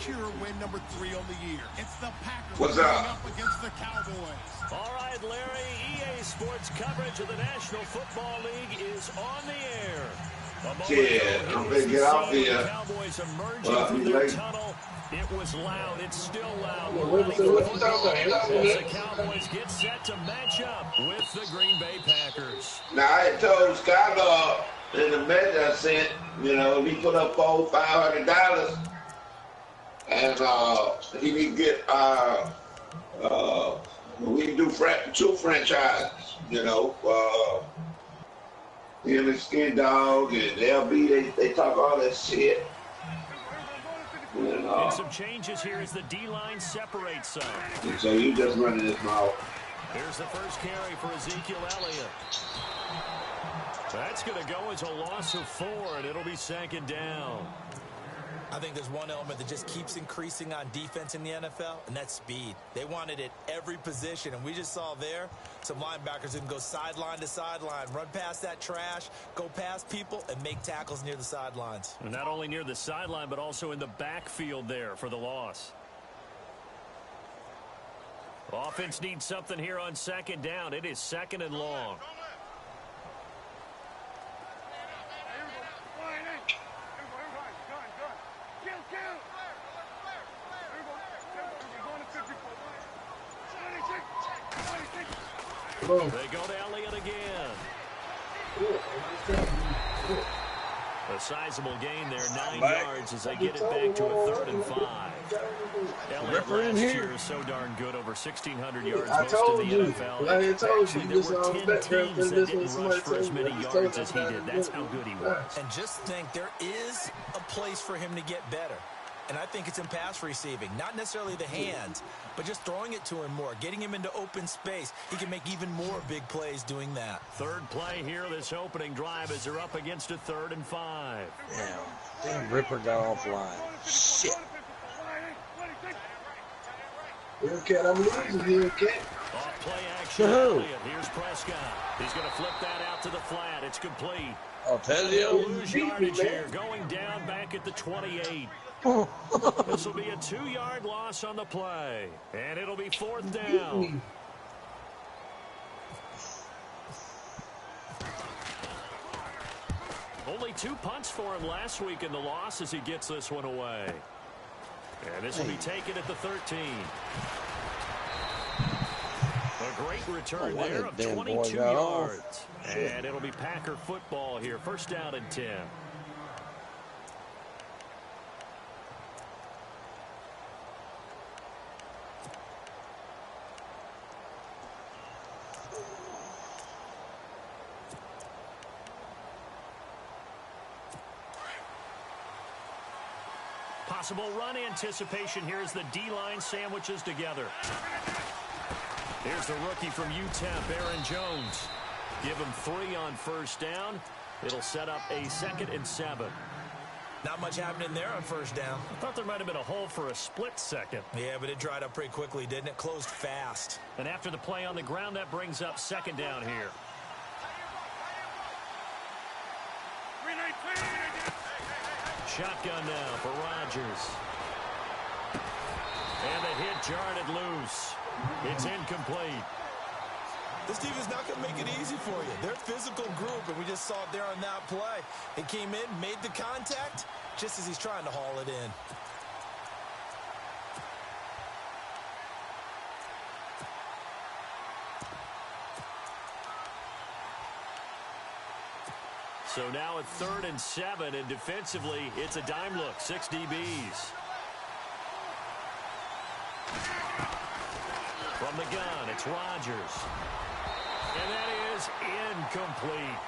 secure win number 3 on the year. It's the Packers What's up against the Cowboys. All right, Larry, EA Sports coverage of the National Football League is on the air. Yeah, I'm gonna get out there. Cowboys emerging from their tunnel. It was loud. It's still loud. As the Cowboys get set to match up with the Green Bay Packers. Now, I told Scott in the message I sent, he put up $500, and he need to get we can do 2 franchises, him and Skin Dog and LB, they talk all that shit. And some changes here as the D-line separates some. And so you just running his mouth. Here's the first carry for Ezekiel Elliott. That's going to go as a loss of 4, and it'll be 2nd down. I think there's one element that just keeps increasing on defense in the NFL, and that's speed. They want it at every position, and we just saw there some linebackers who can go sideline to sideline, run past that trash, go past people, and make tackles near the sidelines. And not only near the sideline, but also in the backfield there for the loss. Offense needs something here on 2nd down. It is 2nd and long. They go to Elliott again. A sizable gain there, 9 yards as they get it back to a 3rd and 5. Elliott last year is so darn good, over 1,600 yards most in the NFL. Actually, there were 10 teams that didn't rush for as many yards as he did. That's how good he was. And just think, there is a place for him to get better. And I think it's in pass receiving. Not necessarily the hands, but just throwing it to him more, getting him into open space. He can make even more big plays doing that. 3rd play here, this opening drive, as they're up against a 3rd and 5. Damn, Ripper got offline. Shit. Hellcat, I'm losing Hellcat. Off play action. Elliott. Here's Prescott. He's going to flip that out to the flat. It's complete. I'll tell you. Lose yardage here, going down back at the 28. This will be a 2-yard loss on the play, and it'll be 4th down. Only 2 punts for him last week in the loss as he gets this one away. And this will be taken at the 13. A great return there of 22 yards. And it'll be Packer football here. 1st down and 10. Possible run anticipation here as the D-line sandwiches together. Here's the rookie from UTEP, Aaron Jones. Give him 3 on 1st down. It'll set up a 2nd and 7. Not much happening there on 1st down. I thought there might have been a hole for a split second. Yeah, but it dried up pretty quickly, didn't it? Closed fast. And after the play on the ground, that brings up 2nd down here. Shotgun now for Rodgers. And the hit jarred it loose. It's incomplete. This team is not going to make it easy for you. They're a physical group, and we just saw it there on that play. It came in, made the contact, just as he's trying to haul it in. So now it's 3rd and 7, and defensively, it's a dime look, 6 DBs. From the gun, it's Rodgers. And that is incomplete.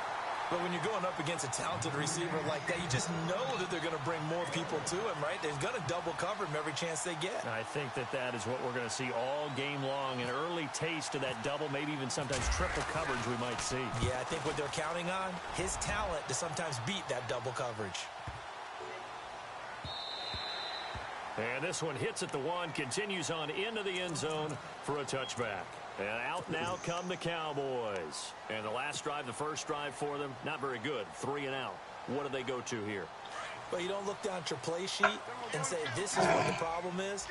But when you're going up against a talented receiver like that, you just know that they're going to bring more people to him, right? They're going to double cover him every chance they get. I think that is what we're going to see all game long. An early taste of that double, maybe even sometimes triple coverage we might see. Yeah, I think what they're counting on, his talent to sometimes beat that double coverage. And this one hits at the 1, continues on into the end zone for a touchback. And out now come the Cowboys. And the last drive, the first drive for them, not very good. 3 and out. What do they go to here? Well, you don't look down at your play sheet and say, this is what the problem is.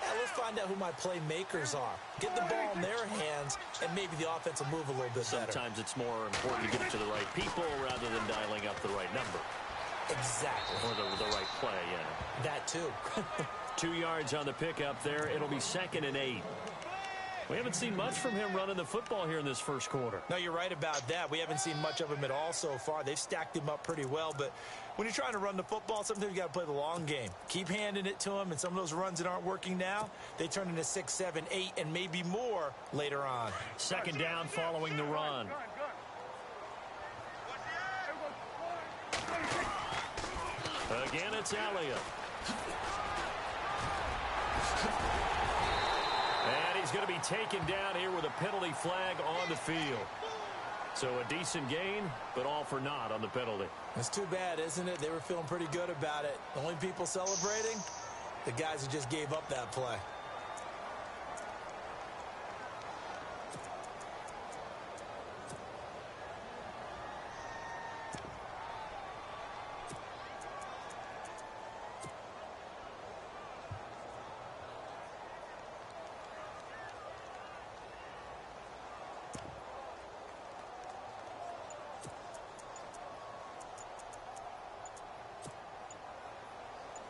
Yeah, let's find out who my playmakers are. Get the ball in their hands, and maybe the offense will move a little bit better. Sometimes it's more important to get it to the right people rather than dialing up the right number. Exactly. Or the right play, yeah. That too. 2 yards on the pickup there. It'll be 2nd and 8. We haven't seen much from him running the football here in this first quarter. No, you're right about that. We haven't seen much of him at all so far. They've stacked him up pretty well, but when you're trying to run the football, sometimes you got to play the long game. Keep handing it to him, and some of those runs that aren't working now, they turn into 6, 7, 8, and maybe more later on. 2nd down following the run. Again, it's Elliott. And he's going to be taken down here with a penalty flag on the field. So a decent gain, but all for naught on the penalty. It's too bad, isn't it? They were feeling pretty good about it. The only people celebrating, the guys who just gave up that play.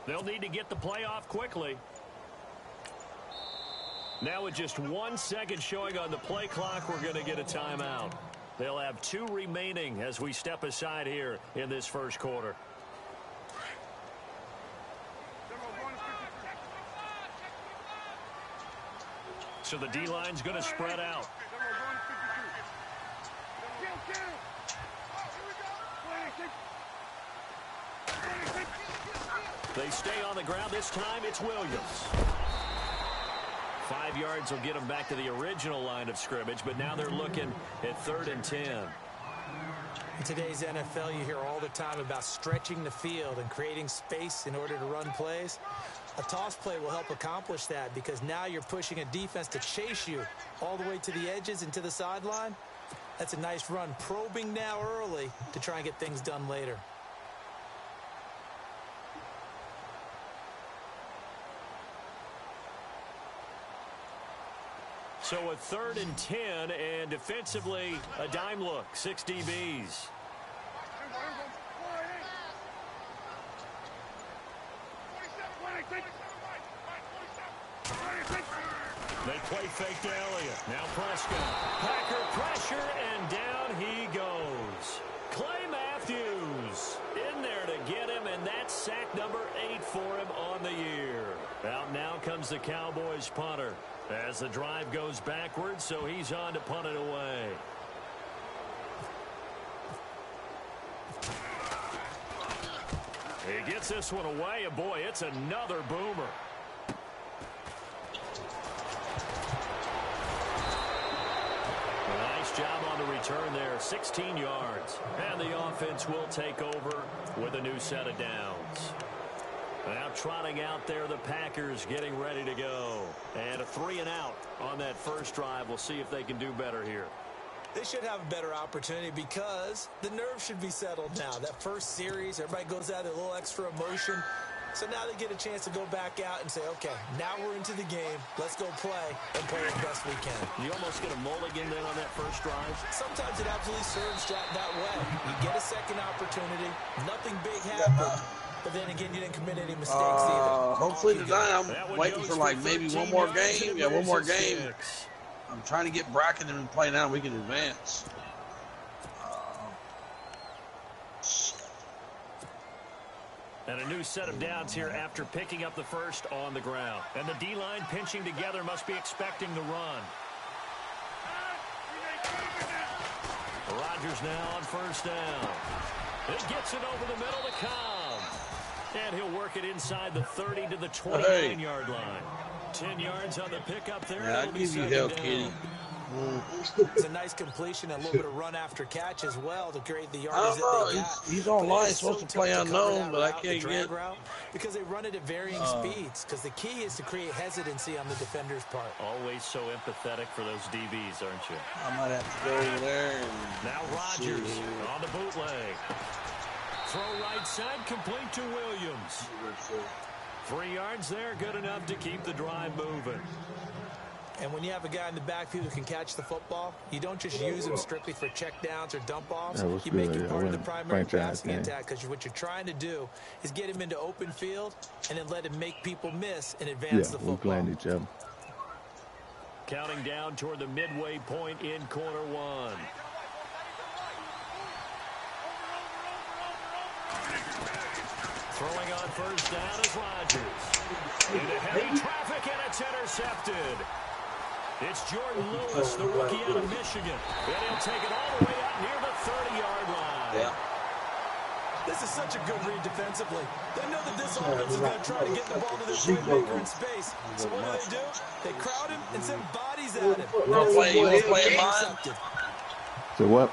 They'll need to get the play off quickly. Now with just 1 second showing on the play clock, we're going to get a timeout. They'll have 2 remaining as we step aside here in this first quarter. So the D-line's going to spread out. They stay on the ground. This time it's Williams. 5 yards will get them back to the original line of scrimmage, but now they're looking at 3rd and 10. In today's NFL, you hear all the time about stretching the field and creating space in order to run plays. A toss play will help accomplish that because now you're pushing a defense to chase you all the way to the edges and to the sideline. That's a nice run, probing now early to try and get things done later. So a 3rd and 10, and defensively, a dime look, 6 DBs. They play fake to Elliott. Now Prescott. Packer pressure, and down he goes. Clay Matthews in there to get him, and that's sack number 8 for him on the year. Out now comes the Cowboys punter as the drive goes backwards, so he's on to punt it away. He gets this one away, and boy, it's another boomer. Nice job on the return there, 16 yards. And the offense will take over with a new set of downs. Now trotting out there, the Packers getting ready to go. And a 3 and out on that first drive. We'll see if they can do better here. They should have a better opportunity because the nerves should be settled now. That first series, everybody goes out with a little extra emotion. So now they get a chance to go back out and say, okay, now we're into the game. Let's go play and play as best we can. You almost get a mulligan then on that first drive? Sometimes it absolutely serves that way. You get a second opportunity. Nothing big happened. But then again, you didn't commit any mistakes either. Hopefully tonight I'm waiting for like maybe one more game. Yeah, one more game. I'm trying to get Bracken and play now. We can advance. And a new set of downs here after picking up the first on the ground. And the D-line pinching together must be expecting the run. Rodgers now on first down. It gets it over the middle to Cobb. And he'll work it inside the 30 to the 29-yard line. 10 yards on the pickup there. Yeah, I'll give you help, Kitty. It's a nice completion and a little bit of run after catch as well to create the yardage that they got. He's online, supposed to play unknown, but I can't get. Because they run it at varying speeds. Because the key is to create hesitancy on the defender's part. Always so empathetic for those DBs, aren't you? I might have to go over there. And now Rodgers on the bootleg. Throw right side, complete to Williams. 3 yards there, good enough to keep the drive moving. And when you have a guy in the backfield who can catch the football, you don't just use him strictly for checkdowns or dump-offs. You make him part of the primary passing attack, because what you're trying to do is get him into open field and then let him make people miss and advance the football. We're playing each other. Counting down toward the midway point in quarter 1. Throwing on first down is Rodgers. Into heavy traffic, and it's intercepted. It's Jordan Lewis, the rookie out of Michigan. And he'll take it all the way out near the 30-yard line. Yeah. This is such a good read defensively. They know that this offense is going to try to get the ball to this playmaker in space. So what do? They crowd him and send bodies at him. You want to play mine? So what?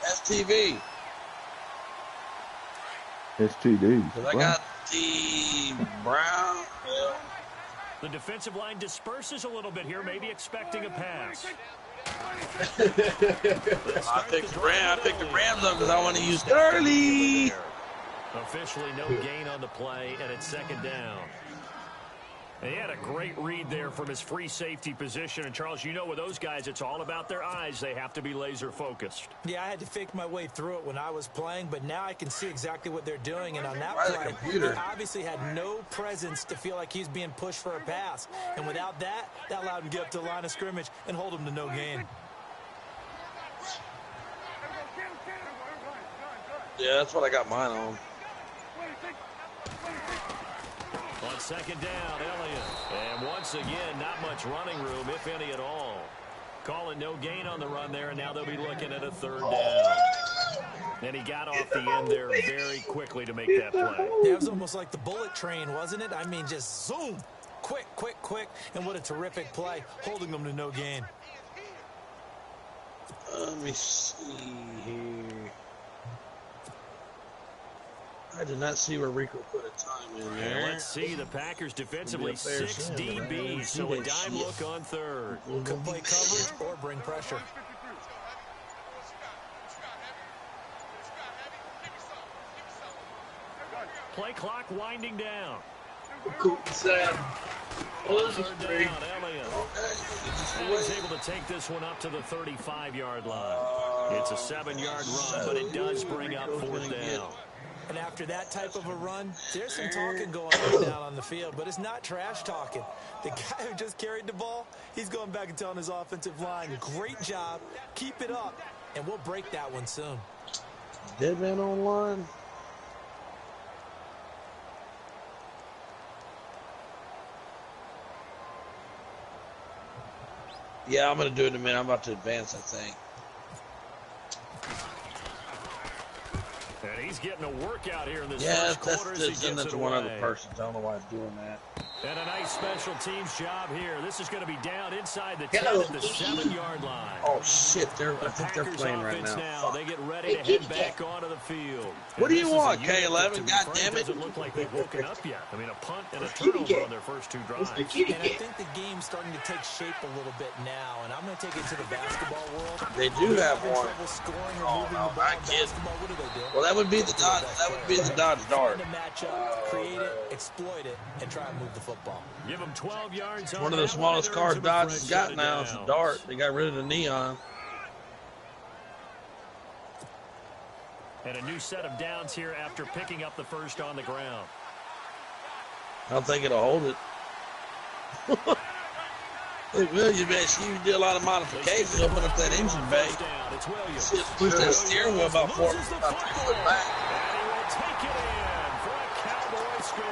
STV. It's 2 dudes. I got the Brown. The defensive line disperses a little bit here, maybe expecting a pass. I picked the Rams up because I want to use it early. Officially no gain on the play, and it's second down. And he had a great read there from his free safety position. And, Charles, you know with those guys, it's all about their eyes. They have to be laser-focused. Yeah, I had to fake my way through it when I was playing, but now I can see exactly what they're doing. And on that play, he obviously had no presence to feel like he's being pushed for a pass. And without that, that allowed him to get up to the line of scrimmage and hold him to no gain. Yeah, that's what I got mine on. On second down, Elliott. And once again, not much running room, if any at all. Calling no gain on the run there, and now they'll be looking at a third down. And he got off the end there very quickly to make that play. Yeah, it was almost like the bullet train, wasn't it? I mean, just zoom. Quick, quick, quick. And what a terrific play, holding them to no gain. Let me see here. I did not see where Rico put a time in there. And let's see, the Packers defensively 6 DBs, so a dime look on third. Could play coverage or bring pressure. Play clock winding down. Third down, Elliott. He was able to take this one up to the 35-yard line. It's a 7-yard run, but it does bring up fourth down. And after that type of a run, there's some talking going on down on the field, but it's not trash talking. The guy who just carried the ball, he's going back and telling his offensive line, great job, keep it up, and we'll break that one soon. Dead man on line. Yeah, I'm going to do it in a minute. I'm about to advance, I think. And he's getting a workout here in this first quarter as he gets it that's one other person. I don't know why I'm doing that. And a nice special teams job here. This is going to be down inside the 10 at the 7-yard line. Oh, shit. I think they're playing right now. They get ready to head back onto the field. What do you want, K11? God damn it. Doesn't look like they've woken up yet. I mean, a punt and a turnover on their first 2 drives. And I think the game's starting to take shape a little bit now, and I'm going to take it to the basketball world. They do have one. Oh, no, I can't. What do they do? Well, that would be the Dodge. That would be the Dodge Dart. Match up, create it, exploit it, and try and move the football. Give them 12 yards. One of the smallest cars Dodge has got now is a Dart. They got rid of the neon. And a new set of downs here after picking up the first on the ground. I don't think it'll hold it. It will. You did a lot of modifications. Open up that engine bay. Push that steering wheel about 3 foot back. And he will take it in for a Cowboy score.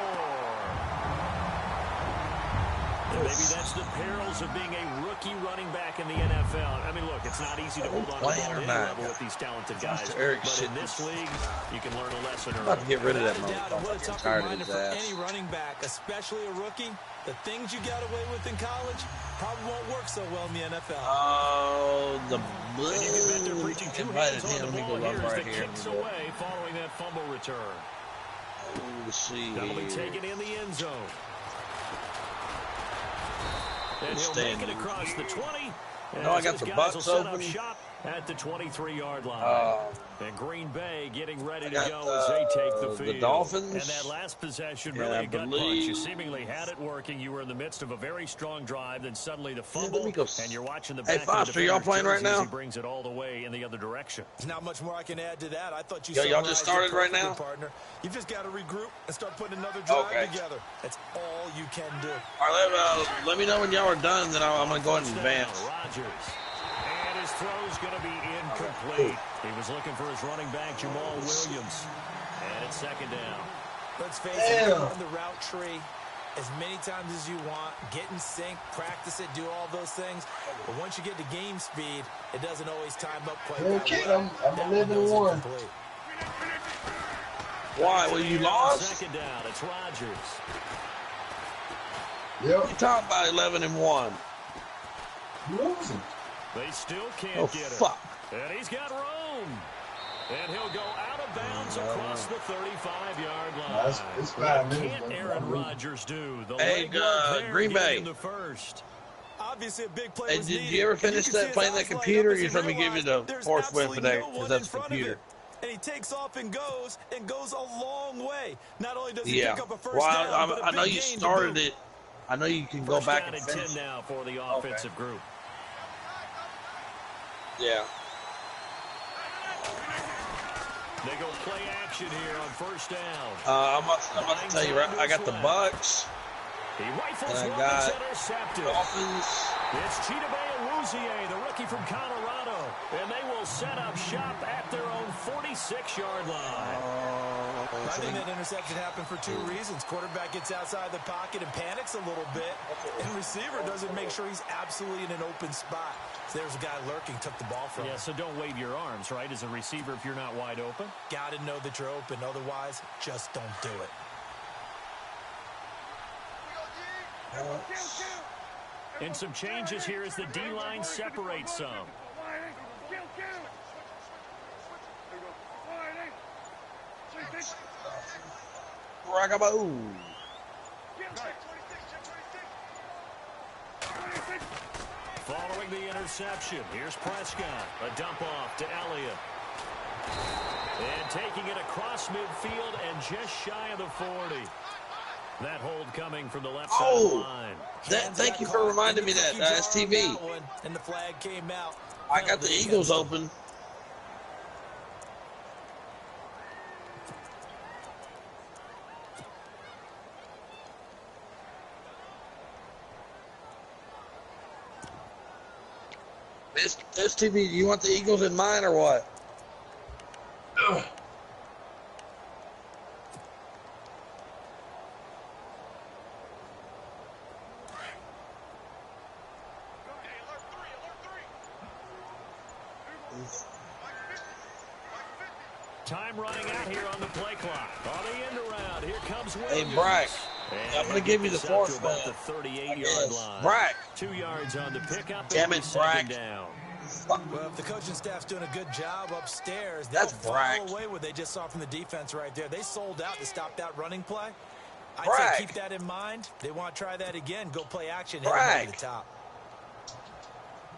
And maybe that's the perils of being a rookie running back in the NFL. I mean, look, it's not easy to hold on to the ball at any level with these talented guys. But in this league, you can learn a lesson early. I'm about to get rid of that motherfucker. I'm tired of his ass. Any running back, especially a rookie, the things you got away with in college probably won't work so well in the NFL. Oh, the blood. And you can bet they're preaching 2 hands on the ball here as the kicks away following that fumble return. Let's see. That'll be taken in the end zone. And he'll make it across the 20. No, I got the Bucks open. at the 23-yard line. And Green Bay getting ready to go as they take the field. The Dolphins. And that last possession, really a gut punch. You seemingly had it working. You were in the midst of a very strong drive, then suddenly the fumble, and you're watching the back Hey, Foster, y'all playing right now? He brings it all the way in the other direction. There's not much more I can add to that. I thought you y'all just started right now? Partner. You've just got to regroup and start putting another drive together. That's all you can do. All right, let me know when y'all are done, then I'm going to go ahead and advance. Rodgers. And his throw's going to be incomplete. He was looking for his running back, Jamal Williams. And it's second down. Let's face it, on the route tree as many times as you want, get in sync, practice it, do all those things. But once you get to game speed, it doesn't always time up quite that well. I'm 11-1. Why? Well, you lost? Second down, it's Rodgers. Yep. You talking about 11-1? Losing. They still can't get it. Fuck. And he's got room. And he'll go out of bounds across the 35-yard line. It's 5 minutes. What can't Aaron Rodgers do? The hey, Green Bay. In the first. Obviously, a big play was did needed. you ever finish that playing that computer? Or you let me give you the force whip today because that's the computer. And he takes off and goes a long way. Not only does he pick up a first down, but I know you started it. I know you can go back and finish. 10 now for the offensive group. Yeah. They go play action here on first down. I'm about to tell you, right, I got the Bucks. He rifles and I one got that's intercepted. Dolphins. It's Chidobe Awuzie, the rookie from Colorado. And they will set up shop at their own 46-yard line. I think that interception happened for 2 reasons. Quarterback gets outside the pocket and panics a little bit. And receiver doesn't make sure he's absolutely in an open spot. So there's a guy lurking, took the ball from him. Yeah, so don't wave your arms, right, as a receiver if you're not wide open. Got to know that you're open. Otherwise, just don't do it. And some changes here as the D-line separates some. Rockaboo. Following the interception, here's Prescott. A dump off to Elliott. And taking it across midfield and just shy of the 40. That hold coming from the left side of the line. Thank you for reminding me that, STV. And the flag came out. I got the Eagles open. STV, do you want the Eagles in mine or what? Ugh. Time running out here on the play clock. On the end around, here comes Williams. Hey, Brack, I'm going to give you the fourth about the 38-yard line. Brack. 2 yards on the pickup. Damn it, Brack. Down. Well, if the coaching staff's doing a good job upstairs, that's follow away what they just saw from the defense right there. They sold out to stop that running play. I'd say keep that in mind. They want to try that again. Go play action. Hit them over the top.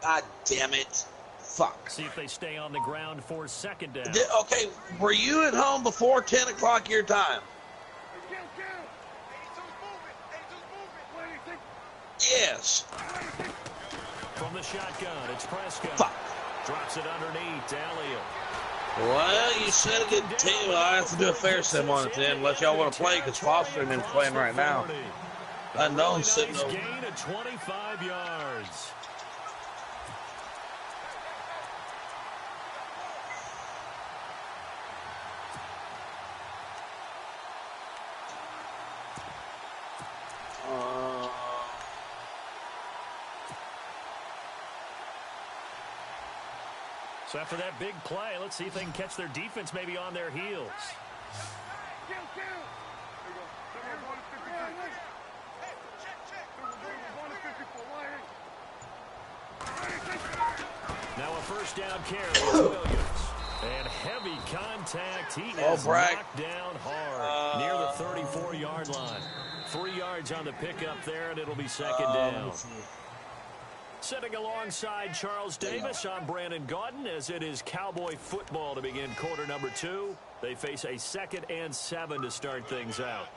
God damn it. Fuck. See if they stay on the ground for second down. Okay, were you at home before 10 o'clock your time? Yes. From the shotgun, it's Prescott. Fuck. Drops it underneath to Elliott. Well, you said it didn't tell. I have to do a fair sim on it then, unless y'all want to play, because Foster and them playing right now. Unknown sitting over. Gain of 25 yards. So after that big play, let's see if they can catch their defense maybe on their heels. Now a first down carry for Williams. And heavy contact. He is knocked down hard near the 34-yard line. 3 yards on the pickup there, and it'll be second down. Sitting alongside Charles Davis, I'm Brandon Gaudin, as it is Cowboy football to begin quarter number 2. They face a 2nd and 7 to start things out.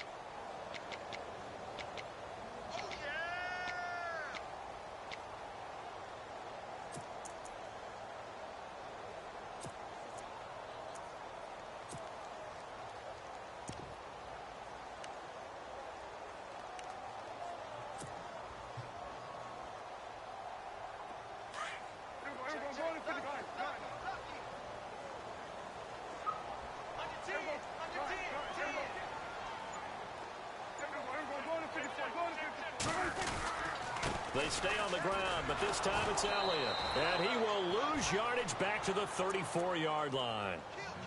They stay on the ground, but this time it's Elliott. And he will lose yardage back to the 34-yard line.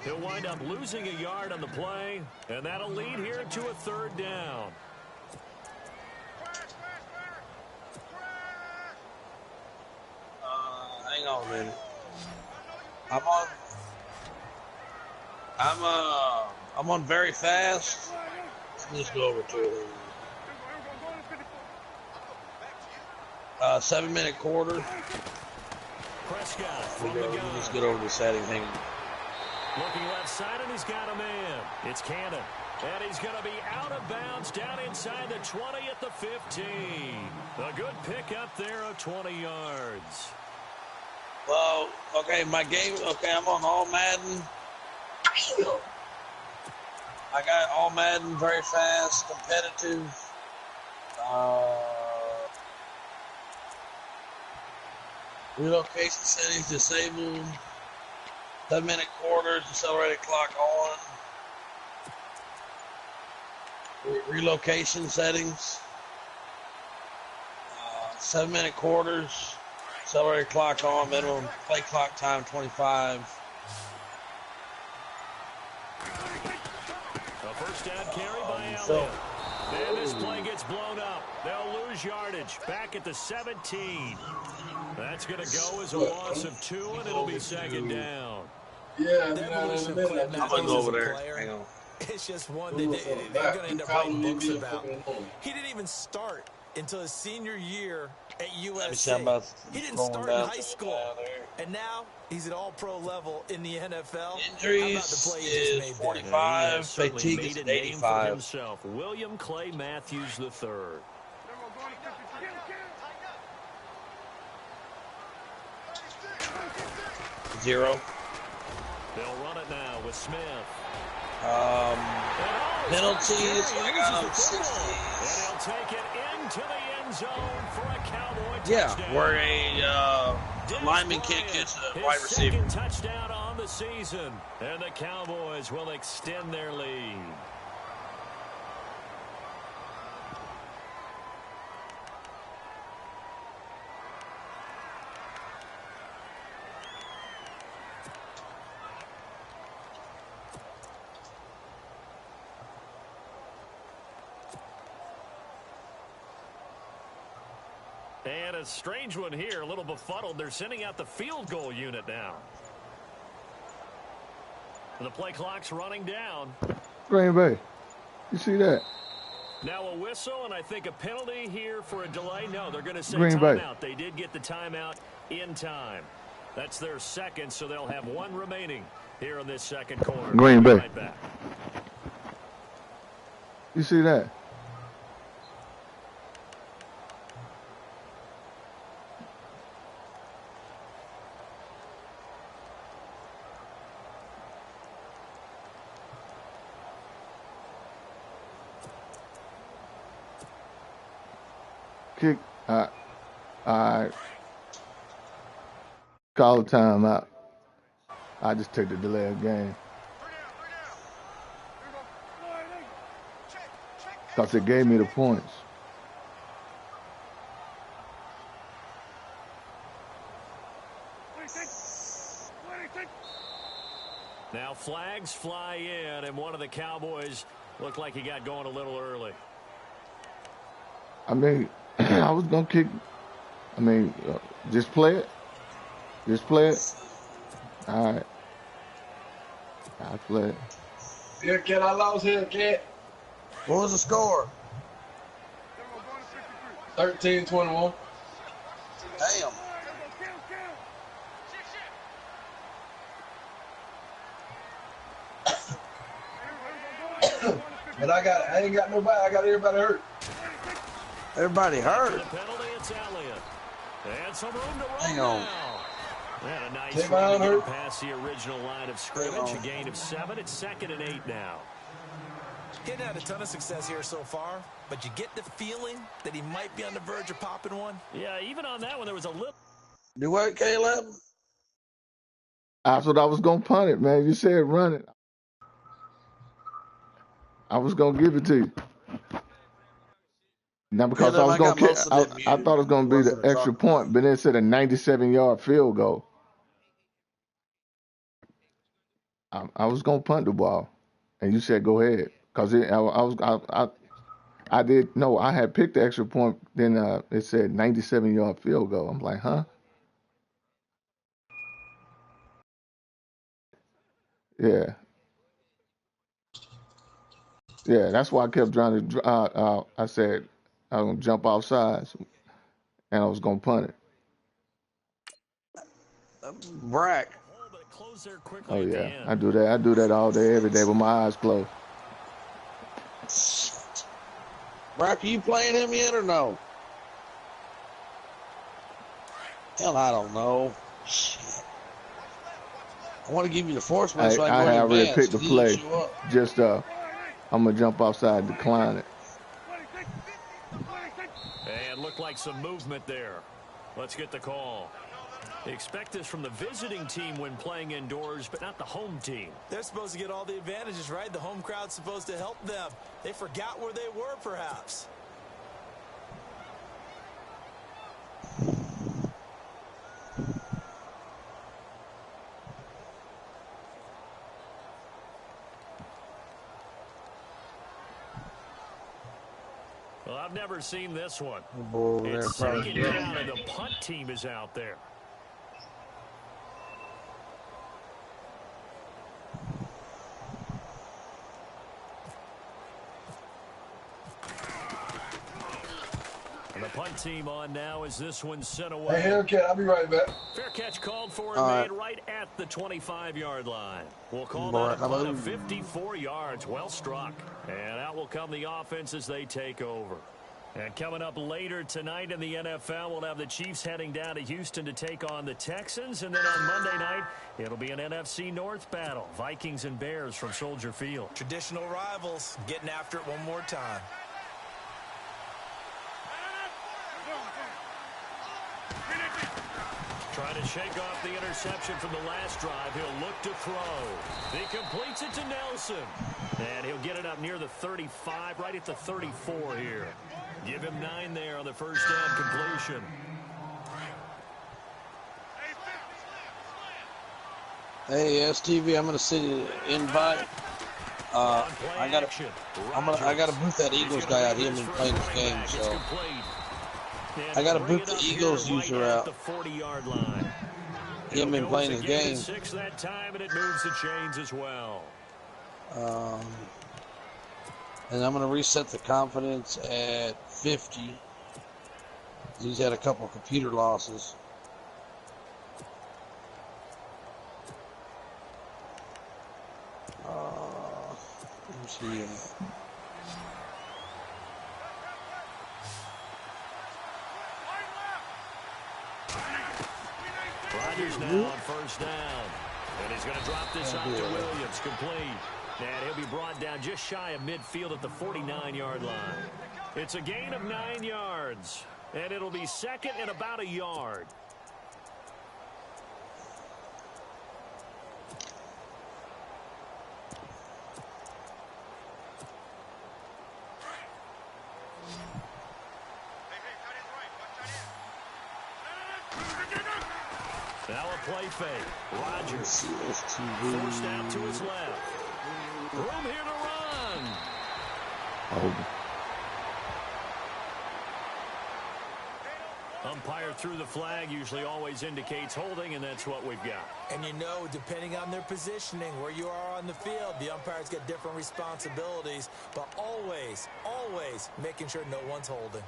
He'll wind up losing a yard on the play, and that'll lead here to a 3rd down. Hang on a minute. I'm on very fast. Let's go over to it. 7-minute quarter. Prescott from the gun. Let's get over the setting. Hang on. Looking left side, and he's got a man. It's Cannon. And he's going to be out of bounds down inside the 20 at the 15. A good pickup there of 20 yards. Well, okay, my game, okay, I'm on All Madden. I got All Madden very fast, competitive. Relocation settings disabled. 7-minute quarters, accelerated clock on. Relocation settings. 7-minute quarters, accelerated clock on. Minimum play clock time 25. A first down carry by Elliott. And this play gets blown up. They'll lose yardage back at the 17. That's going to go as a loss of 2, and it'll be 2nd down. Yeah, I'm going to go over there. Hang on. It's just one that they're going to end up writing books about. He didn't even start until his senior year at USC. He didn't start in high school. And now he's at all-pro level in the NFL. Injuries is 45. Fatigue is 85. Himself, William Clay Matthews III. Zero. They'll run it now with Smith. Penalties. I got him 60. And he'll take it into the end zone for a Cowboy touchdown. Yeah, where a lineman can't catch a wide receiver. Second touchdown on the season, and the Cowboys will extend their lead. And a strange one here, a little befuddled. They're sending out the field goal unit now. The play clock's running down. Green Bay. You see that? Now a whistle, and I think a penalty here for a delay. No, they're going to say Green Bay. timeout. They did get the timeout in time. That's their second, so they'll have one remaining here in this second quarter. Green Bay. Right back. You see that? Kick. I call the timeout. I just take the delay of game. Because it gave me the points. Now flags fly in, and one of the Cowboys looked like he got going a little early. I mean, I was going to kick. I mean, just play it. Just play it. All right. I play it. Yeah, Cat, I lost here, Cat. What was the score? 13-21. Damn. But I ain't got nobody. I got everybody hurt. Everybody hurt. The penalty, it's Elliott. And some room to run Hang now. on. And a nice Take run to hurt. get past the original line of scrimmage. A gain of 7. It's 2nd and 8 now. He hadn't had a ton of success here so far, but you get the feeling that he might be on the verge of popping one. Yeah, even on that one, there was a little. Do what, Caleb? That's what I was gonna punt it, man. You said run it. I was gonna give it to you. Now because Caleb, I I got most of I it thought muted. it was gonna be the Wasn't extra talking about point, but then it said a 97-yard field goal. I was gonna punt the ball, and you said go ahead, cause I did no, I had picked the extra point. Then it said 97-yard field goal. I'm like, huh? Yeah, yeah. That's why I kept trying to. I said I was gonna jump off sides, and I was gonna punt it. Brack. But it closed there quickly Oh at the yeah, end. I do that. I do that all day, every day with my eyes closed. Brack, are you playing him yet or no? Hell, I don't know. Shit. I want to give you the force man so I can I go in had already advance. picked the He didn't play. show up. Just I'm gonna jump offside, decline it. And looked like some movement there. Let's get the call. They expect this from the visiting team when playing indoors, but not the home team. They're supposed to get all the advantages, right? The home crowd's supposed to help them. They forgot where they were, perhaps. Well, I've never seen this one. It's second down, and the punt team is out there. And the punt team on now as this one's sent away. Hey, Hellcat, I'll be right back. Fair catch called for and made right at the 25-yard line. We'll call that a punt of 54 yards. Well struck. And out will come the offense as they take over. And coming up later tonight in the NFL, we'll have the Chiefs heading down to Houston to take on the Texans. And then on Monday night, it'll be an NFC North battle. Vikings and Bears from Soldier Field. Traditional rivals getting after it one more time. Trying to shake off the interception from the last drive. He'll look to throw. He completes it to Nelson. And he'll get it up near the 35, right at the 34 here. Give him 9 there on the first down completion. Hey, STV, I'm gonna send you an invite. I gotta boot that Eagles guy out. He hasn't been playing this game, so I gotta boot the Eagles user out. He hasn't been playing his game. 6 that time, and it moves the chains as well. And I'm gonna reset the confidence at 50. He's had a couple computer losses. Let me see. Rodgers now on first down. And he's going to drop this up to Williams, complete. And he'll be brought down just shy of midfield at the 49-yard line. It's a gain of 9 yards. And it'll be second and about a yard. Now a play fake. Rodgers forced out to his left. Room here to run. Umpire threw the flag, usually always indicates holding, and that's what we've got. And you know, depending on their positioning, where you are on the field, the umpires get different responsibilities, but always, always making sure no one's holding.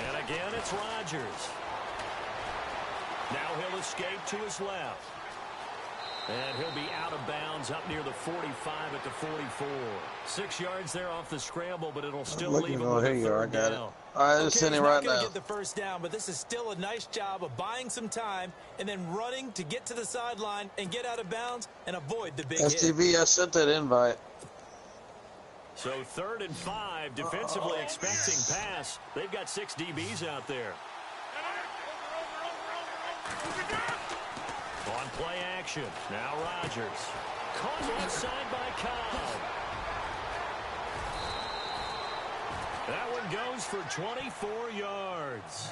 And again, it's Rodgers. Now he'll escape to his left. And he'll be out of bounds up near the 45 at the 44. 6 yards there off the scramble, but it'll still leave him with a third down. All right, it's sending right now. Get the first down, but this is still a nice job of buying some time and then running to get to the sideline and get out of bounds and avoid the big STV, hit. I sent that invite. So 3rd and 5, defensively expecting pass. They've got 6 DBs out there. On play action, now Rodgers. Caught left side by Cobb. That one goes for 24 yards.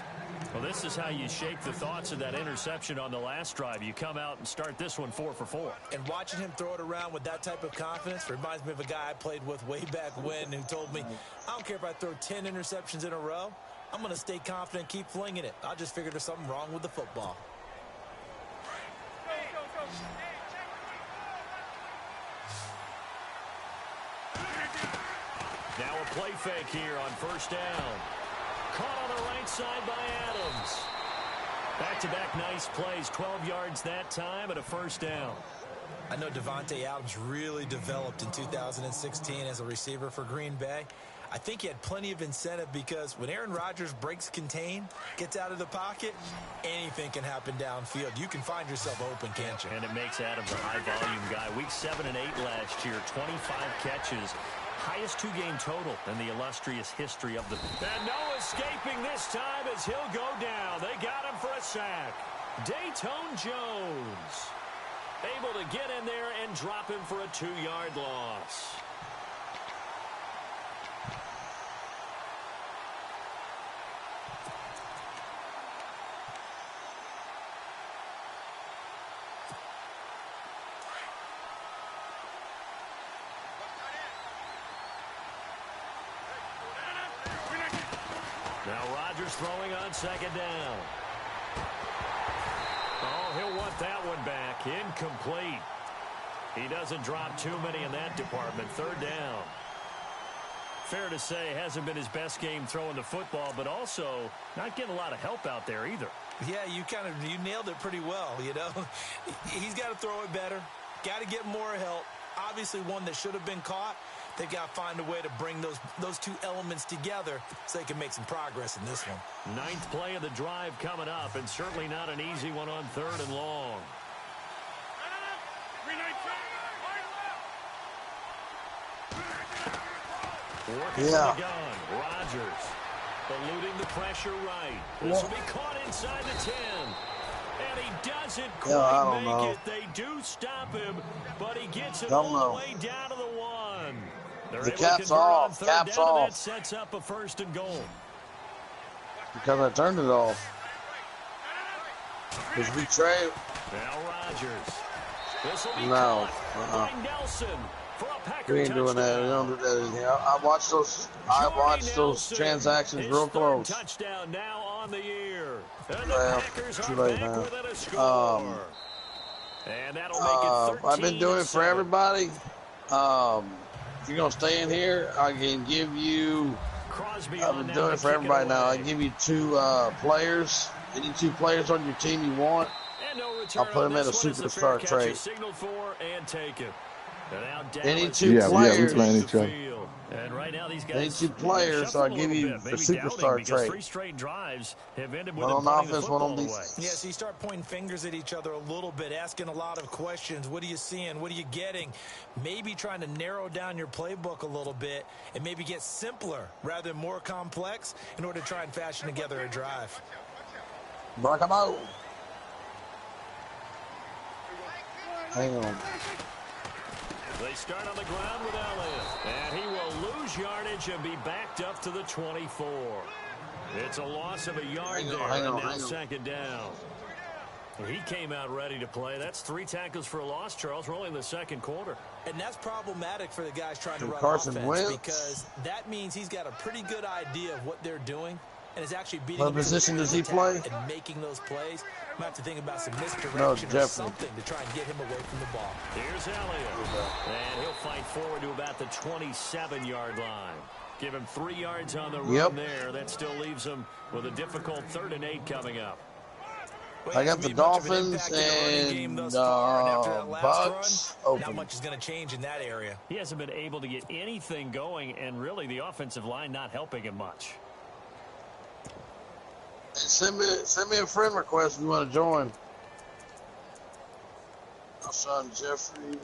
Well, this is how you shape the thoughts of that interception on the last drive. You come out and start this one 4 for 4. And watching him throw it around with that type of confidence reminds me of a guy I played with way back when who told me, I don't care if I throw 10 interceptions in a row. I'm going to stay confident, keep flinging it. I just figured there's something wrong with the football. Now a play fake here on first down. Caught on the right side by Adams. Back-to-back nice plays, 12 yards that time and a first down. I know Devontae Adams really developed in 2016 as a receiver for Green Bay. I think he had plenty of incentive because when Aaron Rodgers breaks contain, gets out of the pocket, anything can happen downfield. You can find yourself open, can't you? And it makes Adams a high-volume guy. Week 7 and 8 last year, 25 catches. Highest 2-game total in the illustrious history of the... And no escaping this time as he'll go down. They got him for a sack. Dayton Jones able to get in there and drop him for a 2-yard loss. Now Rodgers throwing on second down. Oh, he'll want that one back. Incomplete. He doesn't drop too many in that department. Third down. Fair to say, hasn't been his best game throwing the football, but also not getting a lot of help out there either. Yeah, you nailed it pretty well, you know. He's got to throw it better. Got to get more help. Obviously one that should have been caught. They've got to find a way to bring those two elements together so they can make some progress in this one. 9th play of the drive coming up, and certainly not an easy one on 3rd and long. Working from the gun, Rodgers eluding the pressure right. This will be caught inside the 10. And he doesn't quite make it. They do stop him, but he gets it all the way down to the 1. The cap's off. Cap's off. That sets up a 1st and goal. Because I turned it off. Because we trade. Now Rodgers. This will be No. caught by Nelson for a Packer We ain't doing that. We touchdown. don't do that in here. I watched those transactions real close. Touchdown now on the year. And the Well, Packers too are late back now. within a score. And that'll make it 13 I've been doing it for 7. everybody. If you're gonna stay in here, I can give you. Crosby I've on been now doing to it for kick everybody now. I away. give you 2 players. Any 2 players on your team you want. And no return I'll put on him in a this one as the fair superstar catch trade. is signaled for and taken. And now Any Dallas 2 is players. we playing each the other. field. And right now these guys Any 2 players, shuffle I'll a give little you bit, the maybe superstar doubting because trade. 3 straight drives have ended with One them on punting the offense, one on football defense. away. Yeah, so you start pointing fingers at each other a little bit, asking a lot of questions. What are you seeing? What are you getting? Maybe trying to narrow down your playbook a little bit and maybe get simpler rather than more complex in order to try and fashion together a drive. Break 'em out. Hang on. They start on the ground with Elliott, and he will lose yardage and be backed up to the 24. It's a loss of a yard there, and now second down. He came out ready to play. That's 3 tackles for a loss, Charles. We're only in the second quarter. And that's problematic for the guys trying to run Carson offense Wentz. because that means he's got a pretty good idea of what they're doing and is actually beating What them to position the does he attack play? and making those plays. Might have to think about some misdirection No, or Jeffrey. something to try and get him away from the ball. Here's Elliott, and he'll fight forward to about the 27-yard line. Give him 3 yards on the run there. That still leaves him with a difficult 3rd and 8 coming up. I got the Dolphins and Bucks open. Not much is going to change in that area. He hasn't been able to get anything going, and really the offensive line not helping him much. Send me a friend request if you want to join. Alshon Jeffrey.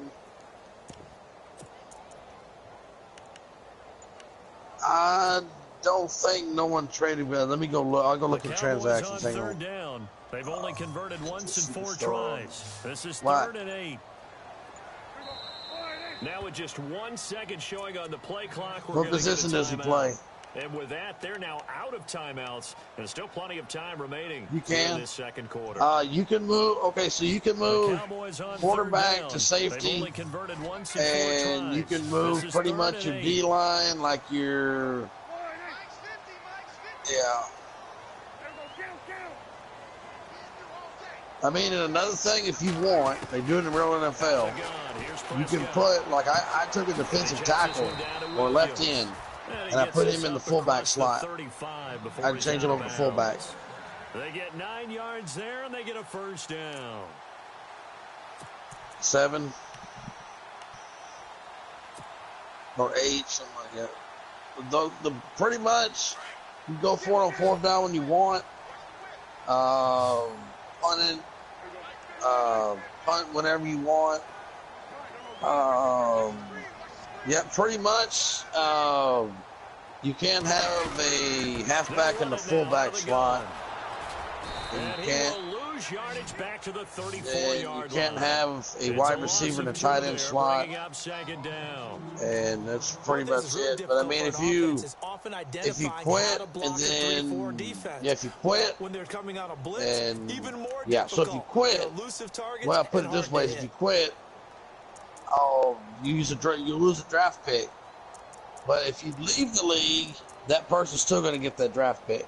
I don't think no one traded with. Let me go look. I'll go look at transactions. Hang on. Down. They've only converted once in 4 tries. This is 3rd and 8. Now with just 1 second showing on the play clock, we're what position does he play? And with that, they're now out of timeouts, and still plenty of time remaining in this 2nd quarter. You can move. Okay, so you can move quarterback to safety, and you can move pretty much your D line like your. Yeah. I mean, and another thing, if you want, they do it in the real NFL. You can put like I took a defensive tackle or left end. And I put him in the fullback slot. I change him over to fullback. They get 9 yards there, and they get a 1st down. 7 or 8, something like that. Pretty much, you go for it on 4th down when you want. Punt whenever you want. Yeah, pretty much. You can't have a halfback in the fullback slot. You can't have a wide receiver in the tight end slot. And that's pretty much it. But I mean, if you quit and then if you quit and so if you quit, well, I'll put it this way: if you quit, you lose a draft pick. But if you leave the league, that person's still going to get that draft pick.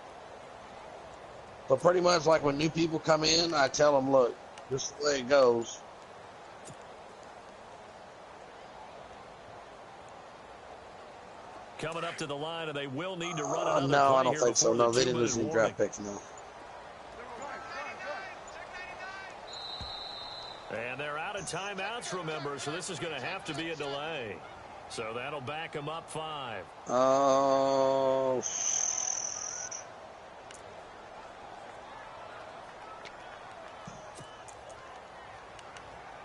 But pretty much like when new people come in, I tell them, look, this is the way it goes. Coming up to the line, and they will need to run another no, play I don't here think so. No, they didn't 2 lose any minute draft warning. picks, no. And they're out of timeouts, remember, so this is going to have to be a delay. So that'll back them up 5. Oh.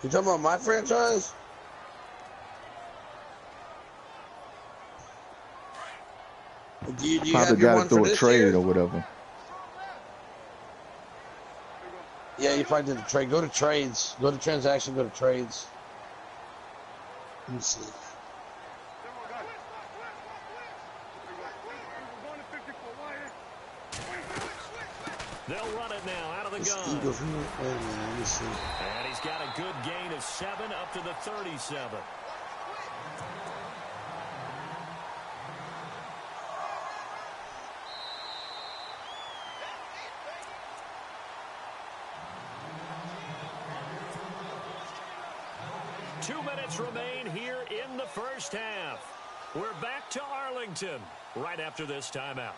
You talking about my franchise? Do you Probably have your got one to throw for a this trade year? or whatever. Yeah, you probably did a trade. Go to trades. Go to transaction. Go to trades. Let me see. They'll run it now out of the gun. Eagles, let me see. And he's got a good gain of 7 up to the 37. Two minutes remain here in the first half. We're back to Arlington right after this timeout.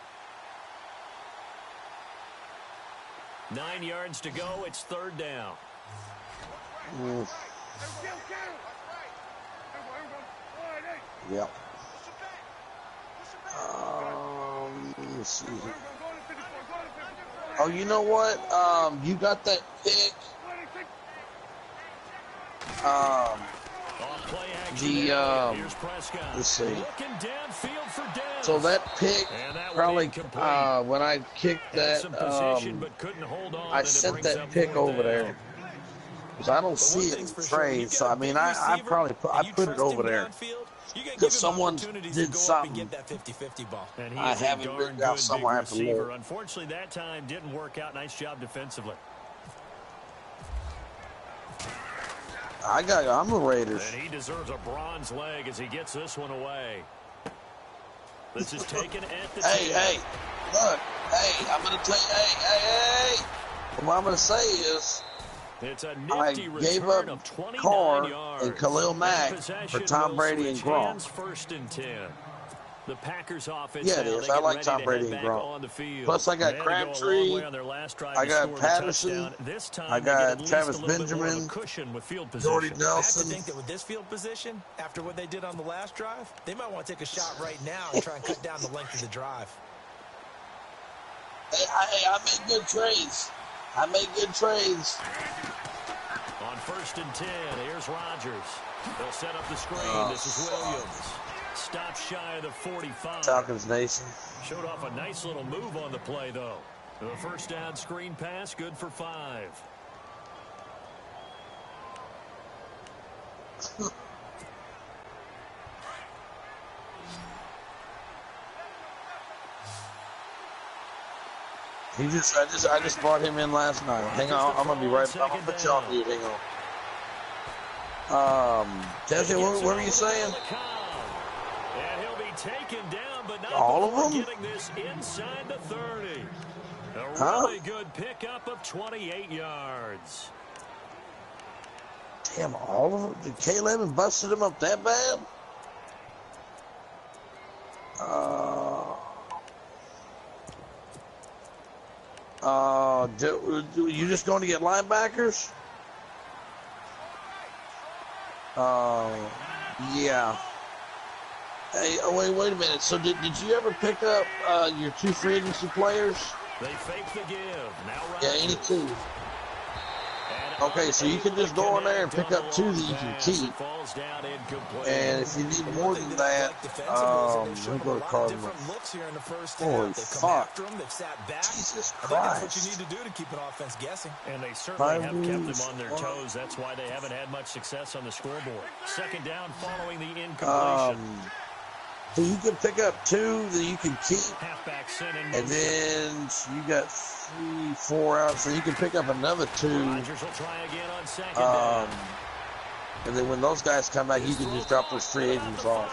9 yards to go. It's 3rd down. Yep. Let me see. Oh, you know what? You got that pick. Let's see. So that pick, probably when I kicked that, I sent that pick over there. Because I don't see it in trade. So, I mean, I put it over there. Because someone did something. I haven't written out somewhere. I have to look. Unfortunately, that time didn't work out. Nice job defensively. I'm a Raiders. And he deserves a bronze leg as he gets this one away. This is taken at the Hey, look. Hey, I'm going to tell you, hey. What I'm going to say is, it's a I gave up Carr and Khalil Mack for Tom Brady and Gronk. First and 10. The Packers offense. Yeah, it is. I like Tom Brady and Gronk. Plus, I got Crabtree. I got Patterson. I got Travis Benjamin. Jordy Nelson. I have to think that with this field position, after what they did on the last drive, they might want to take a shot right now and try and cut down the length of the drive. Hey, I make good trades. On 1st and 10, here's Rodgers. They'll set up the screen. This is Williams. Stop shy of the 45. Falcons Nation. Showed off a nice little move on the play, though. The first down screen pass, good for 5. I just brought him in last night. Hang on, I'm gonna be right back. I'm gonna put you on mute. Hang on. Jesse, what were you saying? And he'll be taken down, but not all of them. Getting this inside the 30. A really good pickup of 28 yards. Damn, all of them. Did K11 busted him up that bad? You just going to get linebackers? Yeah. Hey, wait a minute. So did you ever pick up your 2 free agency players? They fake the give. Now yeah, any 2. Okay, so you can just go in there and pick up 2 that you can keep. And if you need more than that, let me go to Cardinals. Holy fuck. Jesus Christ. That's what you need to do to keep an offense guessing. And they certainly have kept them on their toes. That's why they haven't had much success on the scoreboard. 2nd down following the incompletion. So you can pick up 2 that you can keep. And then you got 3, 4 out, so you can pick up another 2. Rodgers will try again on 2nd down. And then when those guys come back, you can just drop those free agents off.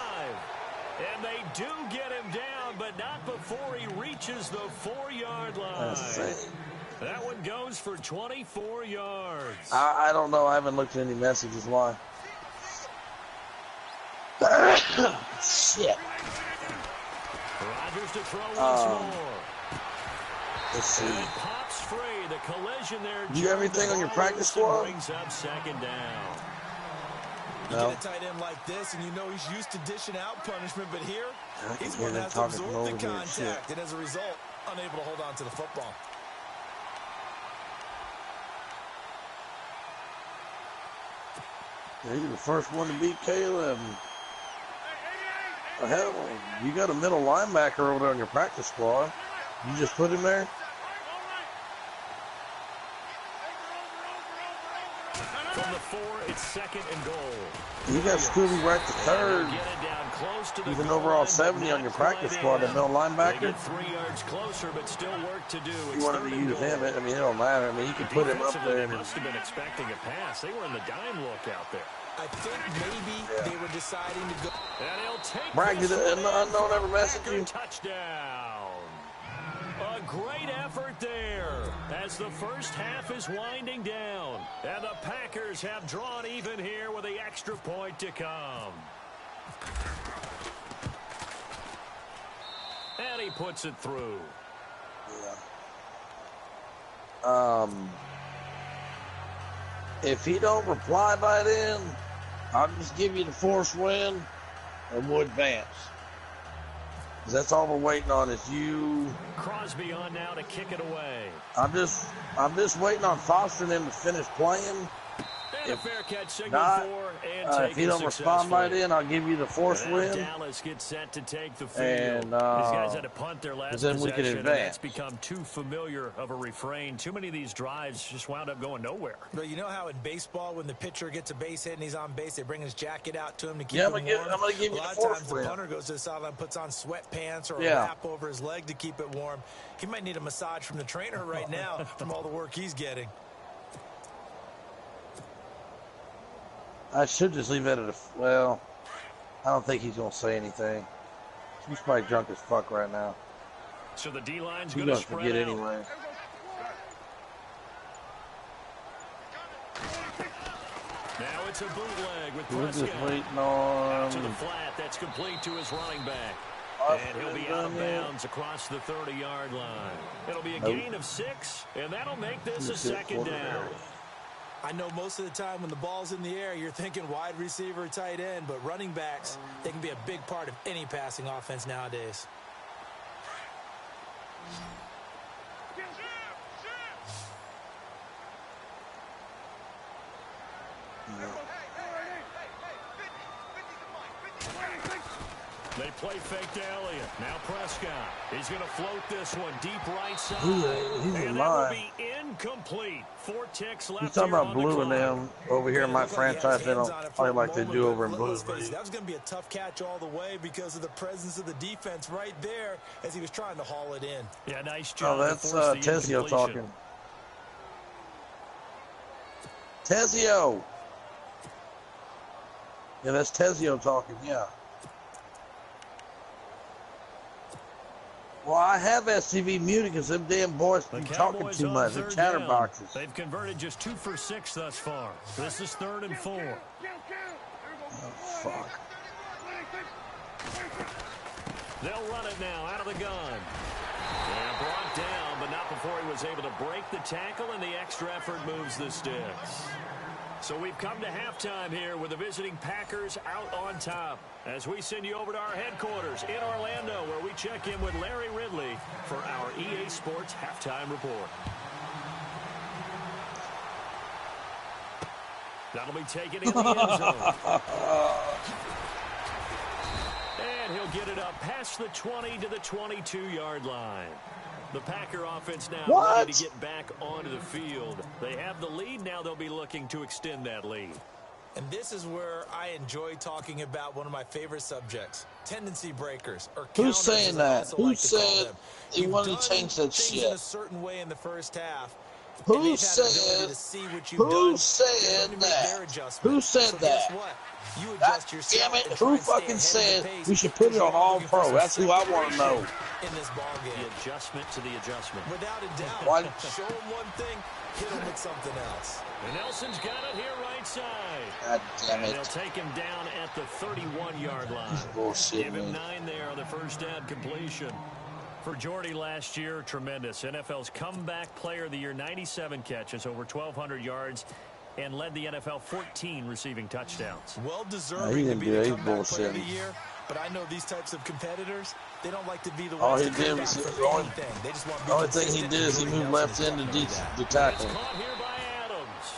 And they do get him down, but not before he reaches the 4-yard line. That one goes for 24 yards. I don't know. I haven't looked at any messages. Why? Shit. Rodgers to throw once more. Let's see. Pops free. The collision there. You got everything on your practice squad? Brings up 2nd down. You get a tight end like this, and you know he's used to dishing out punishment, but here, he's going to have to absorb the contact, and as a result, unable to hold on to the football. Yeah, you're the first one to beat K11. Hell, you got a middle linebacker over there on your practice squad. You just put him there? From the 4, it's 2nd and goal. You got Scooby right to 3rd. He's an overall 70 on your practice squad, that middle linebacker. 3 yards closer, but still work to do. You wanted to use him. I mean, it don't matter. I mean, you can put him up there. They must have been expecting a pass. They were in the dime look out there. I think maybe they were deciding to go. And he'll take Bragg, did an unknown ever message you? Touchdown. A great effort there as the first half is winding down. And the Packers have drawn even here with the extra point to come. And he puts it through. Yeah. If he don't reply by then, I'll just give you the force win and we'll advance. That's all we're waiting on is you. Crosby on now to kick it away. I'm just waiting on Foster and them to finish playing. And a fair catch signal for and if he don't respond by then, I'll give you the force win. Dallas gets set to take the field. And these guys had to punt their last then possession, we can advance. It's become too familiar of a refrain. Too many of these drives just wound up going nowhere. But you know how in baseball, when the pitcher gets a base hit and he's on base, they bring his jacket out to him to keep him warm? I'm going to give you the force win. A lot of times the punter goes to the sideline, puts on sweatpants or a wrap over his leg to keep it warm. He might need a massage from the trainer right now from all the work he's getting. I should just leave that at well, I don't think he's going to say anything. He's probably drunk as fuck right now. So the D-line's going to forget out. Anyway. Now it's a bootleg with We're Prescott. just waiting on... To the flat, that's complete to his running back. And he'll be out of bounds across the 30-yard line. It'll be a gain of 6, and that'll make this a second down. I know most of the time when the ball's in the air, you're thinking wide receiver, tight end, but running backs, they can be a big part of any passing offense nowadays. They play fake to Elliott. Now Prescott. He's going to float this one deep right side. He's and that will be incomplete. 4 ticks left. He's talking about Blue and them over here in my franchise. They don't play like they do over in Blue. That was going to be a tough catch all the way because of the presence of the defense right there as he was trying to haul it in. Yeah, nice job. Oh, that's Tezio talking. Tezio. Yeah, that's Tezio talking, yeah. Well, I have STV muted because them damn boys be talking too much. They're chatterboxes. They've converted just 2 for 6 thus far. This is 3rd and 4. Oh, fuck. They'll run it now out of the gun. And brought down, but not before he was able to break the tackle, and the extra effort moves the sticks. So we've come to halftime here with the visiting Packers out on top as we send you over to our headquarters in Orlando, where we check in with Larry Ridley for our EA Sports Halftime Report. That'll be taken in the end zone. And he'll get it up past the 20 to the 22-yard line. The Packer offense now ready to get back onto the field. They have the lead. Now they'll be looking to extend that lead. And this is where I enjoy talking about one of my favorite subjects, tendency breakers. Or who's saying that? Who said he wanted to change that shit? In a certain way in the first half. Who said that? Who said that? You adjust yourself. Damn it, who fucking said we should put it on All Pro? That's who I want to know. In this ball game. The adjustment to the adjustment. Without a doubt. Show him one thing, hit him with something else. And Nelson's got it here right side. God damn it. And they'll take him down at the 31-yard line. Bullshit, Give him 9 there on the first down completion. For Jordy last year, tremendous. NFL's comeback player of the year, 97 catches, over 1,200 yards, and led the NFL 14 receiving touchdowns. Well deserving to be the comeback player of the year, but I know these types of competitors, they don't like to be the ones to come back for anything. They just want to be the only thing he did is he moved left into the tackle. It's caught here by Adams.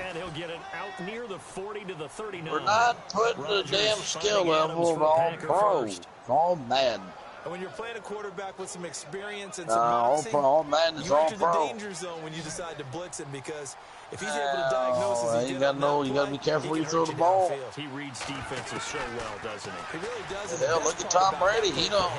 And he'll get it out near the 40 to the 39. We're not putting the damn skill level of All Pro. It's all bad. And when you're playing a quarterback with some experience and all man is you all enter pro. the danger zone when you decide to blitz him, because if he's able to diagnose as he you gotta be careful when you throw the ball. He reads defenses so well, doesn't he? He really does. Hell, look at Tom Brady. He don't.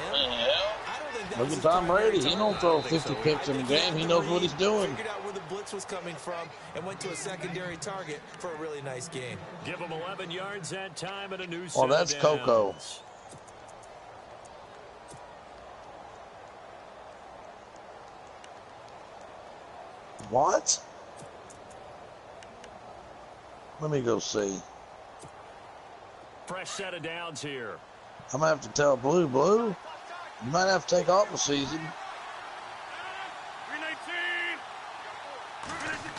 Look at Tom Brady. He don't throw 50 picks in the game. He knows what he's doing. Figured out where the blitz was coming from and went to a secondary target for a really nice game. Give him 11 yards that time and a new set. Oh, that's Coco. What? Let me go see. Fresh set of downs here. I'm going to have to tell Blue, you might have to take off the season.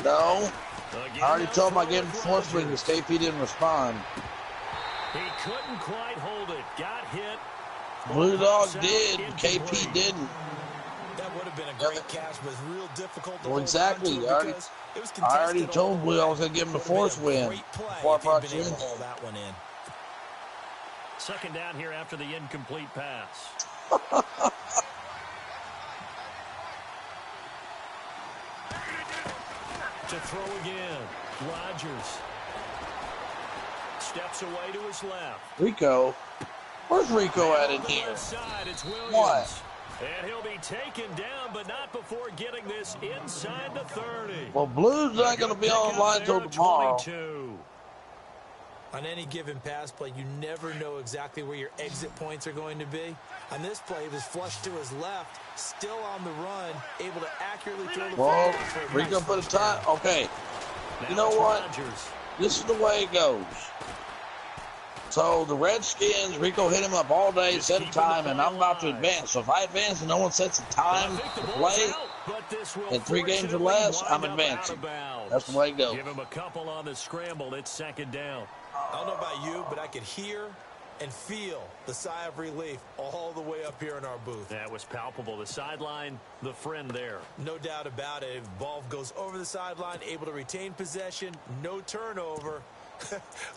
No. I already told him I gave him 4 swings. KP didn't respond. He couldn't quite hold it. Got hit. Blue Dog did. KP didn't. That would have been a great catch, but it's real difficult to exactly. I already told Blue I was going to give him the 4th win before I brought you in. That one in. Second down here after the incomplete pass. To throw again. Rodgers steps away to his left. Rico. Where's Rico at in here? What? And he'll be taken down, but not before getting this inside the 30. Well, Blue's not going to be online until tomorrow. 22. On any given pass play, you never know exactly where your exit points are going to be. On this play, he was flushed to his left, still on the run, able to accurately throw the ball. Well, Rico put a time. Okay. You know what? This is the way it goes. So the Redskins, Rico hit him up all day, set a time, and I'm about to advance. So if I advance and no one sets a time to play in 3 games or less, I'm advancing. That's the way it goes. Give him a couple on the scramble. It's second down. I don't know about you, but I could hear and feel the sigh of relief all the way up here in our booth. That was palpable. The sideline, the friend there. No doubt about it. If ball goes over the sideline, able to retain possession, no turnover.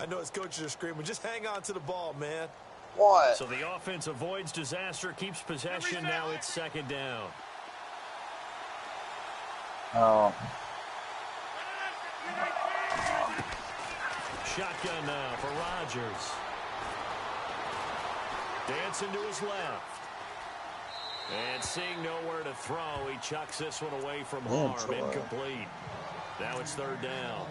I know his coaches are screaming, just hang on to the ball, man. What? So the offense avoids disaster, keeps possession. Now it's second down. Oh. Shotgun now for Rodgers. Dancing to his left. And seeing nowhere to throw, he chucks this one away from harm. Incomplete. Now it's third down.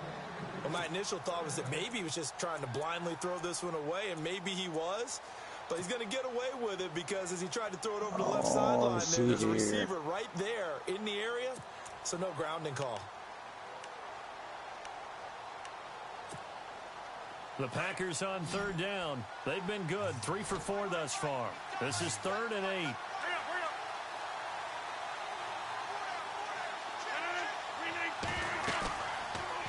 Well, my initial thought was that maybe he was just trying to blindly throw this one away, and maybe he was. But he's going to get away with it because as he tried to throw it over the left sideline, there's a receiver right there in the area, so no grounding call. The Packers on third down. They've been good. 3 for 4 thus far. This is 3rd and 8.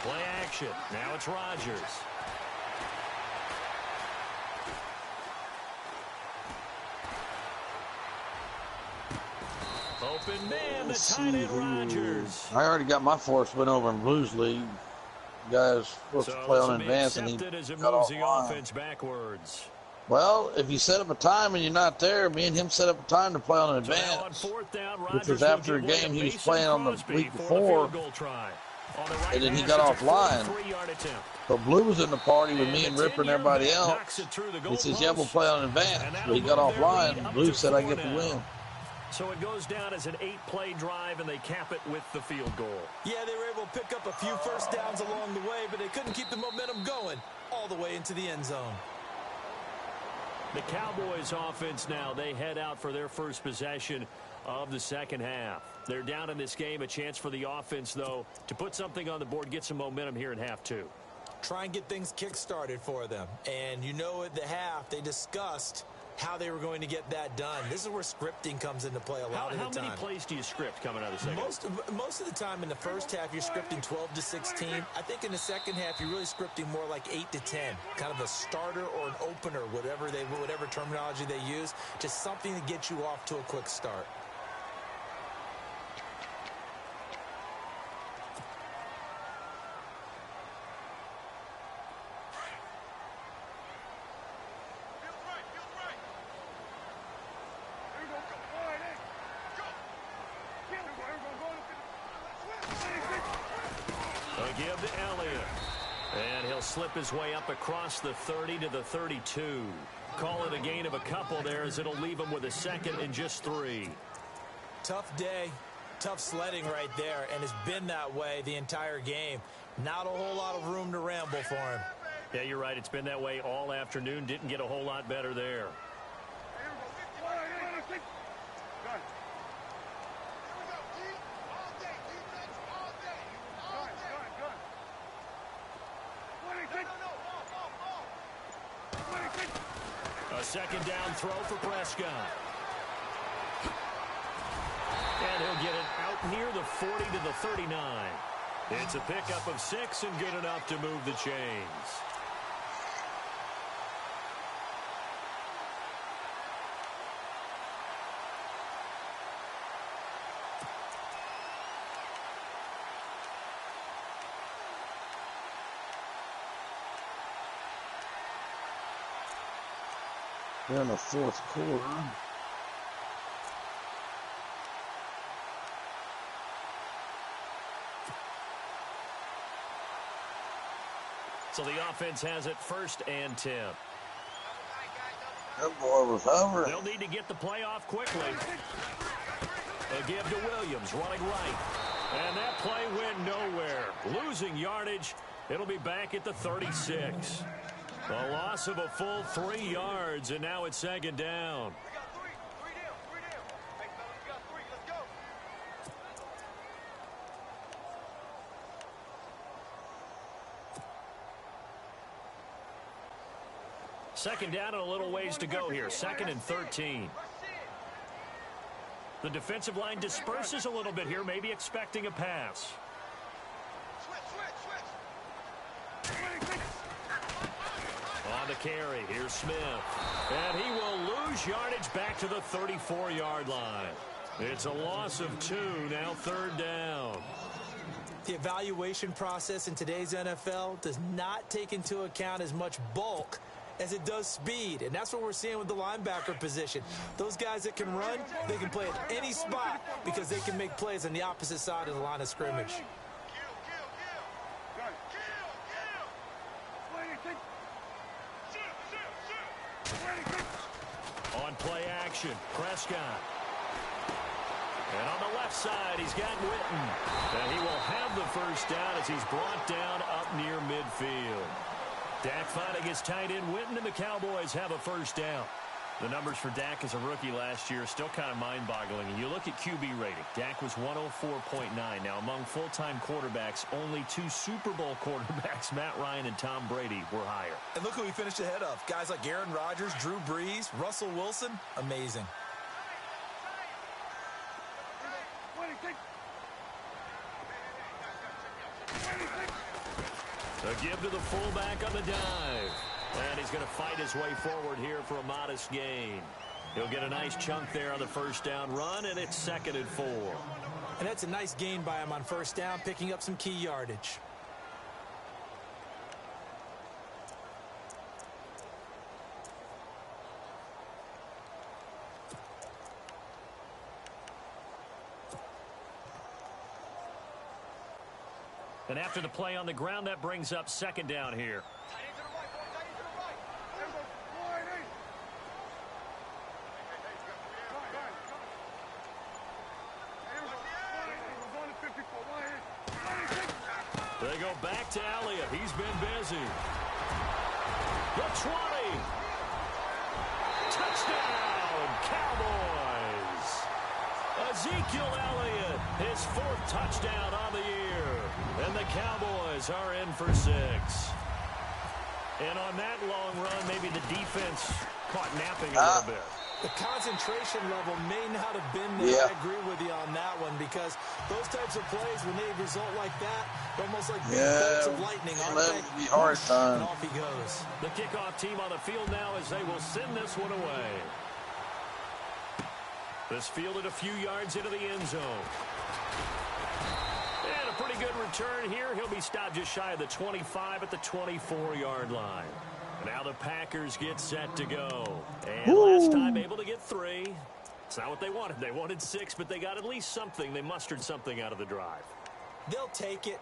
Play action. Now it's Rodgers. Open man, the tight end Rodgers. I already got my force win over in Blues League. You guys supposed to play on advance, and he got offline. Backwards. Well, if you set up a time and you're not there, me and him set up a time to play on advance, which was after a game he was playing on the week before, and then he got offline. So Blue was in the party with me and Ripper and everybody else. He says, yeah, we'll play on advance. But he got offline. Blue said I get the win. So it goes down as an 8-play drive, and they cap it with the field goal. Yeah, they were able to pick up a few first downs along the way, but they couldn't keep the momentum going all the way into the end zone. The Cowboys offense now, they head out for their first possession of the second half. They're down in this game. A chance for the offense, though, to put something on the board, get some momentum here in half 2. Try and get things kick-started for them. And you know at the half, they discussed how they were going to get that done. This is where scripting comes into play a lot of the time. How many plays do you script coming out of the second half? Most of the time in the first half, you're scripting 12 to 16. I think in the second half, you're really scripting more like 8 to 10. Kind of a starter or an opener, whatever terminology they use. Just something to get you off to a quick start. Give to Elliott. And he'll slip his way up across the 30 to the 32. Call it a gain of a couple there as it'll leave him with a second and just 3. Tough day, tough sledding right there, and it's been that way the entire game. Not a whole lot of room to ramble for him. Yeah, you're right. It's been that way all afternoon. Didn't get a whole lot better there. A second down throw for Prescott. And he'll get it out near the 40 to the 39. It's a pickup of 6 and good enough to move the chains. We're in the fourth quarter. So the offense has it 1st and 10. That boy was hovering. They'll need to get the play off quickly. A give to Williams, running right. And that play went nowhere. Losing yardage. It'll be back at the 36. A loss of a full 3 yards, and now it's second down. Second down and a little ways to go here. 2nd and 13. The defensive line disperses a little bit here, maybe expecting a pass. On the carry, here's Smith. And he will lose yardage back to the 34-yard line. It's a loss of 2, now 3rd down. The evaluation process in today's NFL does not take into account as much bulk as it does speed, and that's what we're seeing with the linebacker position. Those guys that can run, they can play at any spot because they can make plays on the opposite side of the line of scrimmage. On play action, Prescott. And on the left side, he's got Witten. And he will have the first down as he's brought down up near midfield. Dak finding his tight end Witten, and the Cowboys have a first down. The numbers for Dak as a rookie last year are still kind of mind-boggling. And you look at QB rating. Dak was 104.9. Now, among full-time quarterbacks, only 2 Super Bowl quarterbacks, Matt Ryan and Tom Brady, were higher. And look who he finished ahead of. Guys like Aaron Rodgers, Drew Brees, Russell Wilson. Amazing. A give to the fullback on the dive. And he's going to fight his way forward here for a modest gain. He'll get a nice chunk there on the first down run, and it's 2nd and 4. And that's a nice gain by him on first down, picking up some key yardage. And after the play on the ground, that brings up 2nd down here. They go back to Elliott. He's been busy. The 20. Touchdown, Cowboys. Ezekiel Elliott, his 4th touchdown on the year. And the Cowboys are in for 6. And on that long run, maybe the defense caught napping a little bit. The concentration level may not have been there. Yeah. I agree with you on that one because those types of plays, when they result like that, they're almost like big bolts of lightning. Be hard time. And off he goes. The kickoff team on the field now as they will send this one away. This fielded a few yards into the end zone. And a pretty good return here. He'll be stopped just shy of the 25 at the 24-yard line. Now the Packers get set to go. And last time able to get 3. It's not what they wanted. They wanted 6, but they got at least something. They mustered something out of the drive. They'll take it.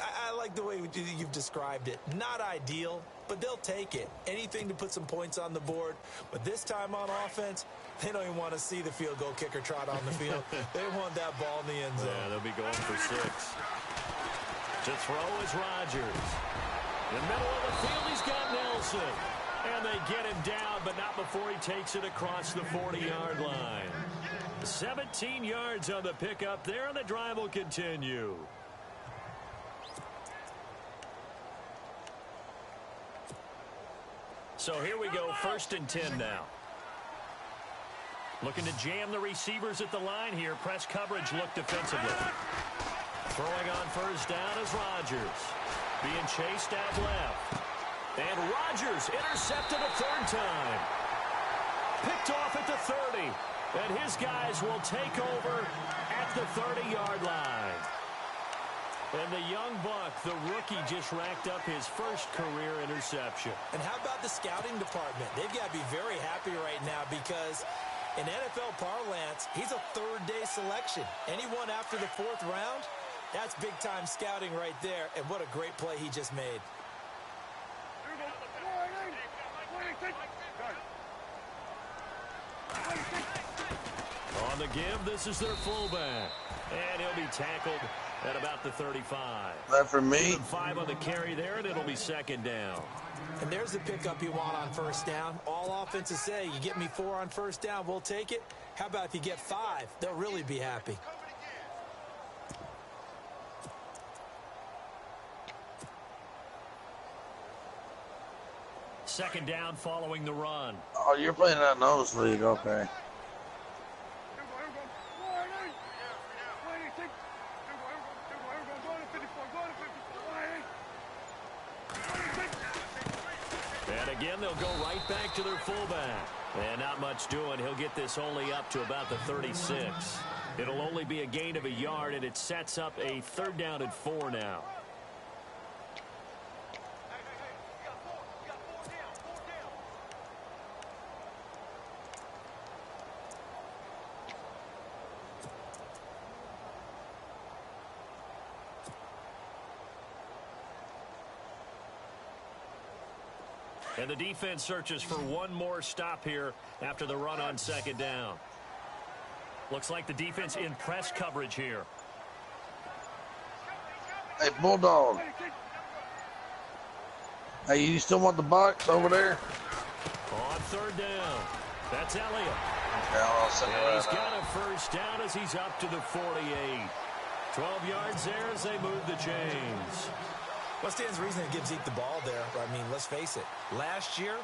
I like the way you've described it. Not ideal, but they'll take it. Anything to put some points on the board. But this time on offense, they don't even want to see the field goal kicker trot on the field. They want that ball in the end zone. Yeah, they'll be going for 6. To throw is Rodgers. In the middle of the field, he's got Nelson. And they get him down, but not before he takes it across the 40-yard line. 17 yards on the pickup there, and the drive will continue. So here we go, 1st and 10 now. Looking to jam the receivers at the line here. Press coverage look defensively. Throwing on first down is Rodgers. Being chased out left. And Rodgers intercepted a 3rd time. Picked off at the 30. And his guys will take over at the 30-yard line. And the young buck, the rookie, just racked up his first career interception. And how about the scouting department? They've got to be very happy right now because in NFL parlance, he's a 3rd-day selection. Anyone after the 4th round, that's big-time scouting right there. And what a great play he just made. On the give, this is their fullback. And he'll be tackled at about the 35. That for me. 5 on the carry there, and it'll be 2nd down. And there's the pickup you want on first down. All offenses say, you get me 4 on first down, we'll take it. How about if you get 5? They'll really be happy. second down following the run. Oh, you're playing that nose league, okay. And again, they'll go right back to their fullback. And not much doing. He'll get this only up to about the 36. It'll only be a gain of a yard, and it sets up a 3rd down and 4 now. And the defense searches for one more stop here after the run on 2nd down. Looks like the defense in press coverage here. Hey, Bulldog. Hey, you still want the box over there? On 3rd down. That's Elliott. Okay, and he's got a 1st down as he's up to the 48. 12 yards there as they move the chains. What stands to reason to give Zeke the ball there? I mean, let's face it. Last year,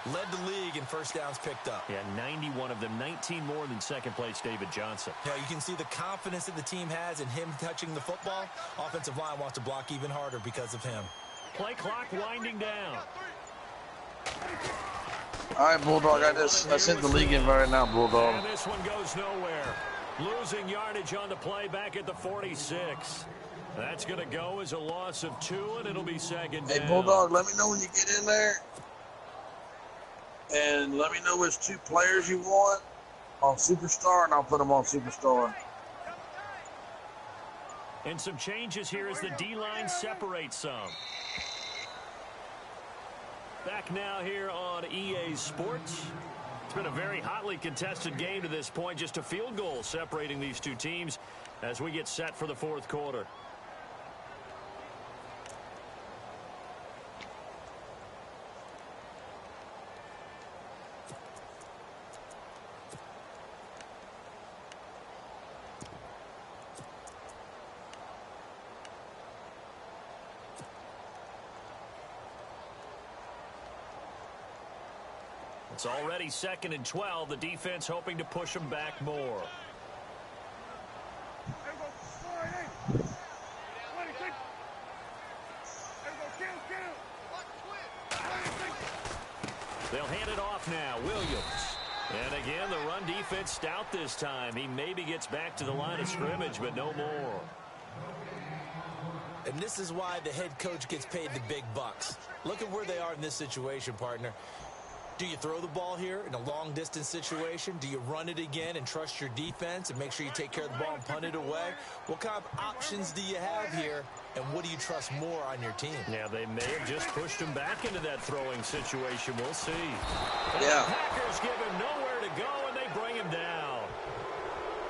led the league in 1st downs picked up. Yeah, 91 of them, 19 more than 2nd place David Johnson. Yeah, you can see the confidence that the team has in him touching the football. Offensive line wants to block even harder because of him. Play clock winding down. All right, Bulldog, I sent the league invite right now, Bulldog. And this one goes nowhere. Losing yardage on the play back at the 46. That's going to go as a loss of 2, and it'll be 2nd down. Hey, Bulldog, let me know when you get in there. And let me know which 2 players you want on Superstar, and I'll put them on Superstar. And some changes here as the D-line separates some. Back now here on EA Sports. It's been a very hotly contested game to this point. Just a field goal separating these 2 teams as we get set for the 4th quarter. It's already 2nd and 12. The defense hoping to push them back more. They'll hand it off now. Williams. And again, the run defense stout this time. He maybe gets back to the line of scrimmage, but no more. And this is why the head coach gets paid the big bucks. Look at where they are in this situation, partner. Do you throw the ball here in a long-distance situation? Do you run it again and trust your defense and make sure you take care of the ball and punt it away? What kind of options do you have here, and what do you trust more on your team? Yeah, they may have just pushed him back into that throwing situation. We'll see. And yeah. The Packers give him nowhere to go, and they bring him down.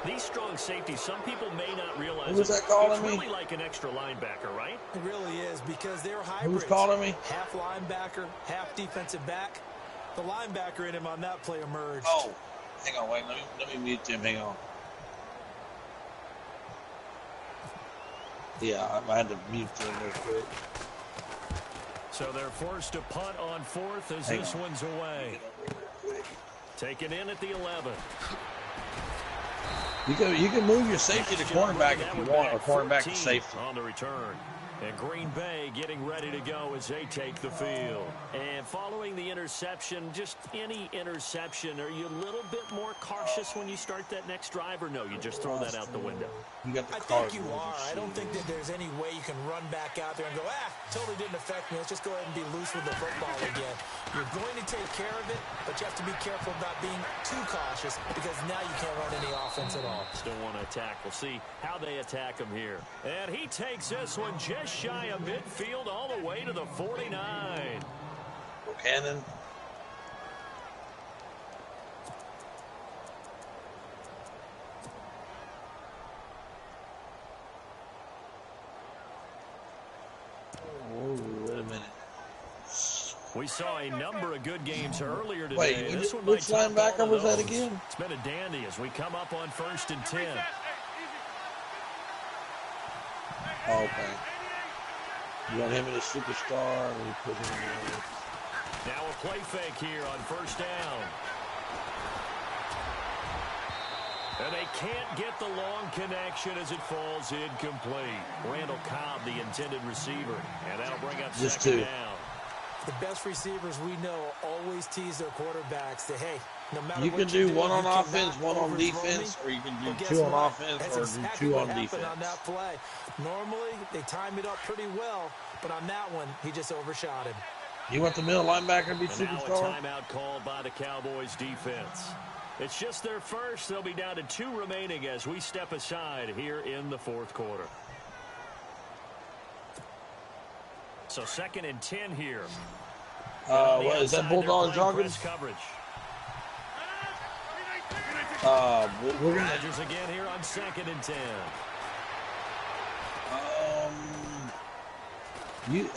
These strong safeties, some people may not realize Who was that calling it's me? really like an extra linebacker, right? It really is, because they're hybrids. Who's calling me? Half linebacker, half defensive back. The linebacker in him on that play emerged. Oh, hang on, wait, let me mute him, hang on. Yeah, I had to mute him real quick. So they're forced to punt on 4th as this one's away. Taken in at the 11. You can move your safety to cornerback if you want, or cornerback to safety. On the return. And Green Bay getting ready to go as they take the field. And following the interception, just any interception, are you a little bit more cautious when you start that next drive, or no, you just throw that out the window? I think you are. I don't think that there's any way you can run back out there and go, totally didn't affect me. Let's just go ahead and be loose with the football again. You're going to take care of it, but you have to be careful about being too cautious, because now you can't run any offense at all. Still want to attack. We'll see how they attack him here. And he takes this one just shy of midfield all the way to the 49. Buchanan. Oh, wait a minute. We saw a number of good games earlier today. Wait, this one which might top linebacker all of was that those. again? It's been a dandy as we come up on 1st and 10. Oh, okay. You got him in a superstar, and we put him in Now a play fake here on first down. And they can't get the long connection as it falls incomplete. Randall Cobb, the intended receiver. And that'll bring up second down. The best receivers we know always tease their quarterbacks that, hey, no matter you what can do do, one on you offense, one on defense, or you can do two on offense or do two on defense. On that play. Normally, they time it up pretty well, but on that one, he just overshot him. You want the middle linebacker to be Now superstar? a timeout called by the Cowboys defense. It's just their first. They'll be down to 2 remaining as we step aside here in the fourth quarter. So 2nd and 10 here. What is that Bulldog jogging? We're gonna Rodgers again here on 2nd and 10.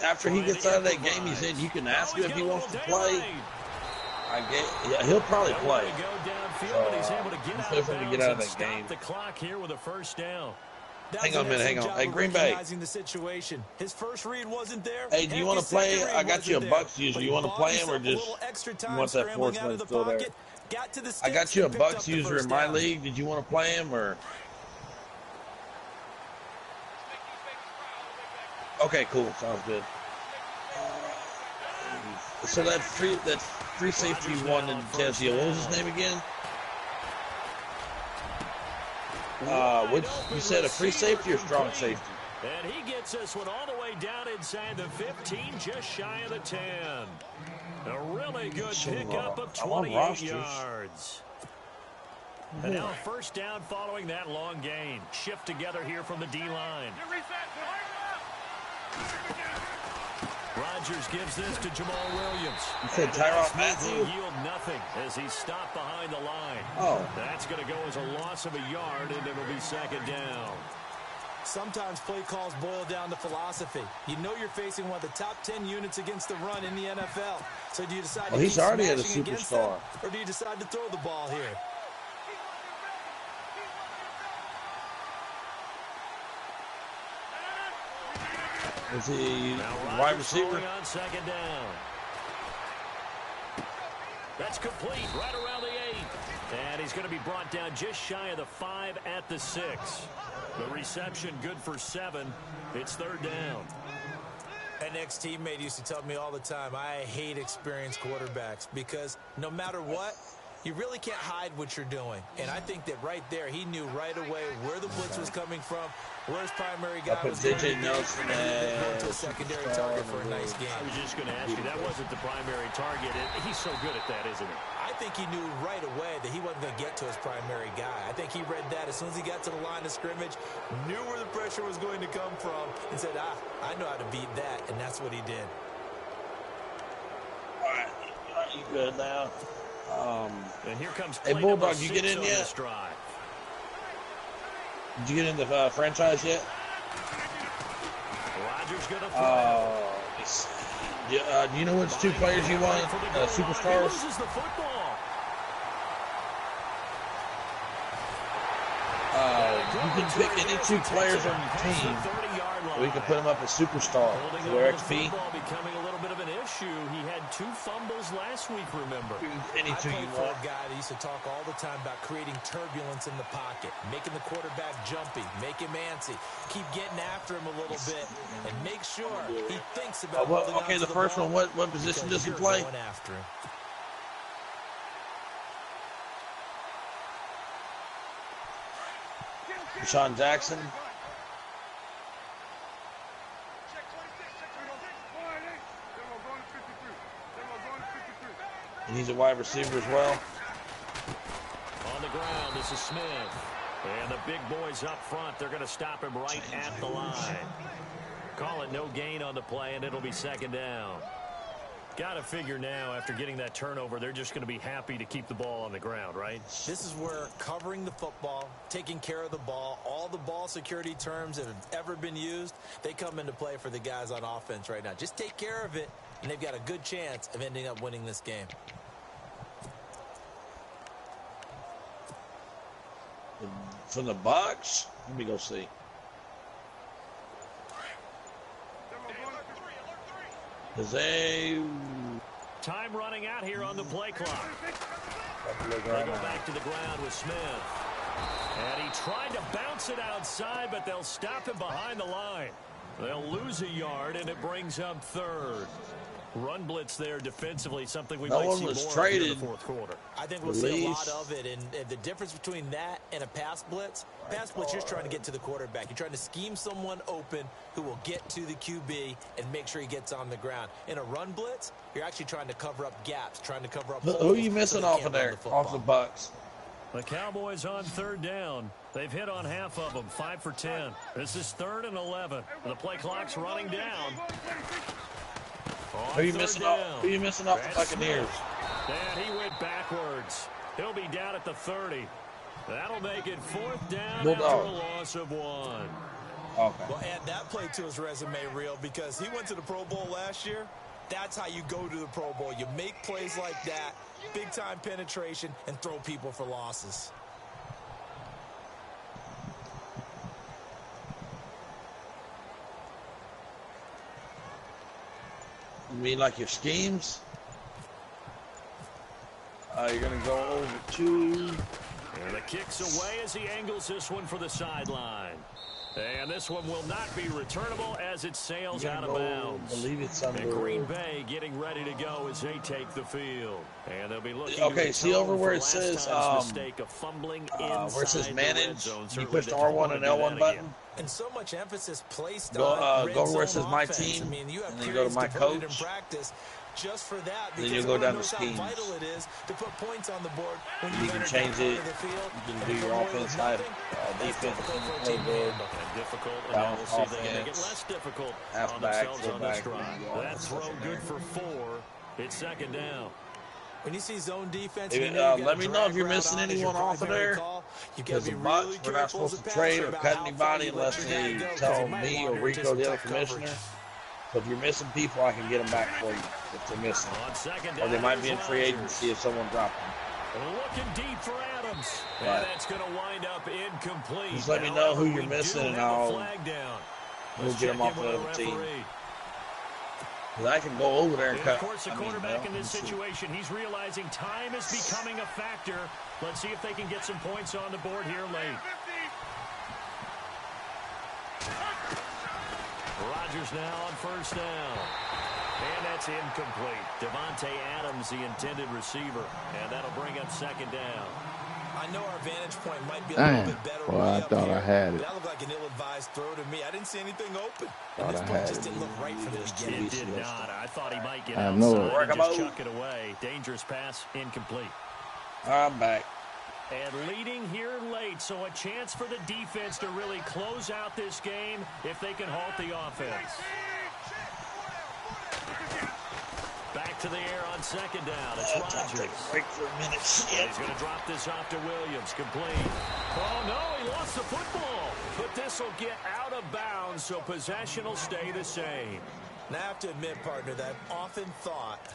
After he gets out of that game he's in, you can ask him if he wants to play. Yeah, he'll probably play. He's able to get out of that game. The clock here with a first down. Hang on a minute, hang on. Hey, Green Bay. His first read wasn't there. Hey, do you want to play? I got you a Bucks user. You want to play him or just you want that fourth one still there? I got you a Bucks user in my league. Did you want to play him or? Okay, cool. Sounds good. So that free safety one in Tennessee. What was his name again? Which you said a free safety or strong safety? And he gets this one all the way down inside the 15, just shy of the 10. A really good pickup of 28 yards. And now a first down following that long gain. Shift together here from the D-line. Rodgers gives this to Jamal Williams. You said Tyrann Mathieu? Yield nothing as he's stopped behind the line. Oh. That's going to go as a loss of a yard, and it'll be second down. Sometimes play calls boil down to philosophy. You know you're facing one of the top 10 units against the run in the NFL. So do you decide to he's already at a smashing against superstar. them, or do you decide to throw the ball here? Is he wide receiver? On second down. That's complete right around the 8. And he's going to be brought down just shy of the 5 at the 6. The reception good for 7. It's third down. An ex-teammate used to tell me all the time, I hate experienced quarterbacks because no matter what, you really can't hide what you're doing. And I think that right there, he knew right away where the blitz was coming from, where his primary guy was going to be, and to a secondary target for a nice game. I was just going to ask you, that wasn't the primary target. He's so good at that, isn't he? I think he knew right away that he wasn't going to get to his primary guy. I think he read that as soon as he got to the line of scrimmage, knew where the pressure was going to come from, and said, I know how to beat that, and that's what he did. All right, you good now? And here comes hey, Bulldog, you get in yet? Did you get in the franchise yet? Rodgers gonna throw. Do you know which 2 players you want? Superstars? You can pick any 2 players on your team. We can put them up as superstar. Their XP. Becoming a little bit of an issue. He had 2 fumbles last week, remember. Any 2 you for want. a guy that used to talk all the time about creating turbulence in the pocket, making the quarterback jumpy, make him antsy, keep getting after him a little bit, and make sure he thinks about okay, the first one, what position does he play? Going after him. Deshaun Jackson. And he's a wide receiver as well. On the ground, this is Smith. And the big boys up front, they're going to stop him right at the line. Call it no gain on the play, and it'll be second down. Got to figure now, after getting that turnover, they're just going to be happy to keep the ball on the ground, right? This is where covering the football, taking care of the ball, all the ball security terms that have ever been used, they come into play for the guys on offense right now. Just take care of it, and they've got a good chance of ending up winning this game. From the box? Let me go see. Because they... time running out here on the play clock. They go back to the ground with Smith. And he tried to bounce it outside, but they'll stop him behind the line. They'll lose a yard, and it brings up third. Run blitz there defensively, something we might see more of in the fourth quarter. I think we'll see a lot of it, and the difference between that and a pass blitz, you're just trying to get to the quarterback. You're trying to scheme someone open who will get to the QB and make sure he gets on the ground. In a run blitz, you're actually trying to cover up gaps, trying to cover up holes. Who are you missing off of there, off the Bucks? The Cowboys on third down. They've hit on half of them, 5 for 10. This is 3rd and 11. The play clock's running down. Who are you missing off the Buccaneers? And he went backwards. He'll be down at the 30. That'll make it 4th down after a loss of 1. Okay. Well, add that play to his resume, Real, because he went to the Pro Bowl last year. That's how you go to the Pro Bowl. You make plays like that, big-time penetration, and throw people for losses. You mean like your schemes? You're going to go over to... And the kick's away as he angles this one for the sideline. And this one will not be returnable as it sails out of bounds. I believe it's under... And Green Bay getting ready to go as they take the field. And they'll be looking okay, see over where it says, mistake of fumbling where it says manage, you push the R1 and L1 button. And so much emphasis placed go, on go where it says my team, I mean, you have and then go to my coach. In practice just for that, then you go down to schemes. schemes. Vital it is to put points on the board when you can change it. You can do your offense side, defense, difficult, and now we'll see they make it less difficult on themselves on this drive. That throw good for 4. It's 2nd down. When you see zone defense, let me know if you're missing anyone off of there. Because the Bucks, we're not supposed to trade or cut anybody unless they tell me or Rico, the other commissioner. So if you're missing people, I can get them back for you if they're missing. Or they might be in free agency if someone dropped them. Looking deep for Adams. And that's going to wind up incomplete. Just let me know who you're missing and we'll get them off the other team. Because I can go over there and cut. Of course, the quarterback in this situation, he's realizing time is becoming a factor. Let's see if they can get some points on the board here late. Rodgers now on 1st down. And that's incomplete. Devontae Adams, the intended receiver. And that'll bring up 2nd down. I know our vantage point might be a little bit better. Well, I thought I had it. That looked like an ill-advised throw to me. I didn't see anything open. And this play just didn't look right from the beginning. It did not. I thought he might get outside and just chuck it away. Dangerous pass, incomplete. I'm back. And leading here late, so a chance for the defense to really close out this game if they can halt the offense. Back to the air on 2nd down. It's Rodgers. Break for a minute. He's going to drop this off to Williams. Complete. Oh, no, he lost the football. But this will get out of bounds, so possession will stay the same. And I have to admit, partner, that I've often thought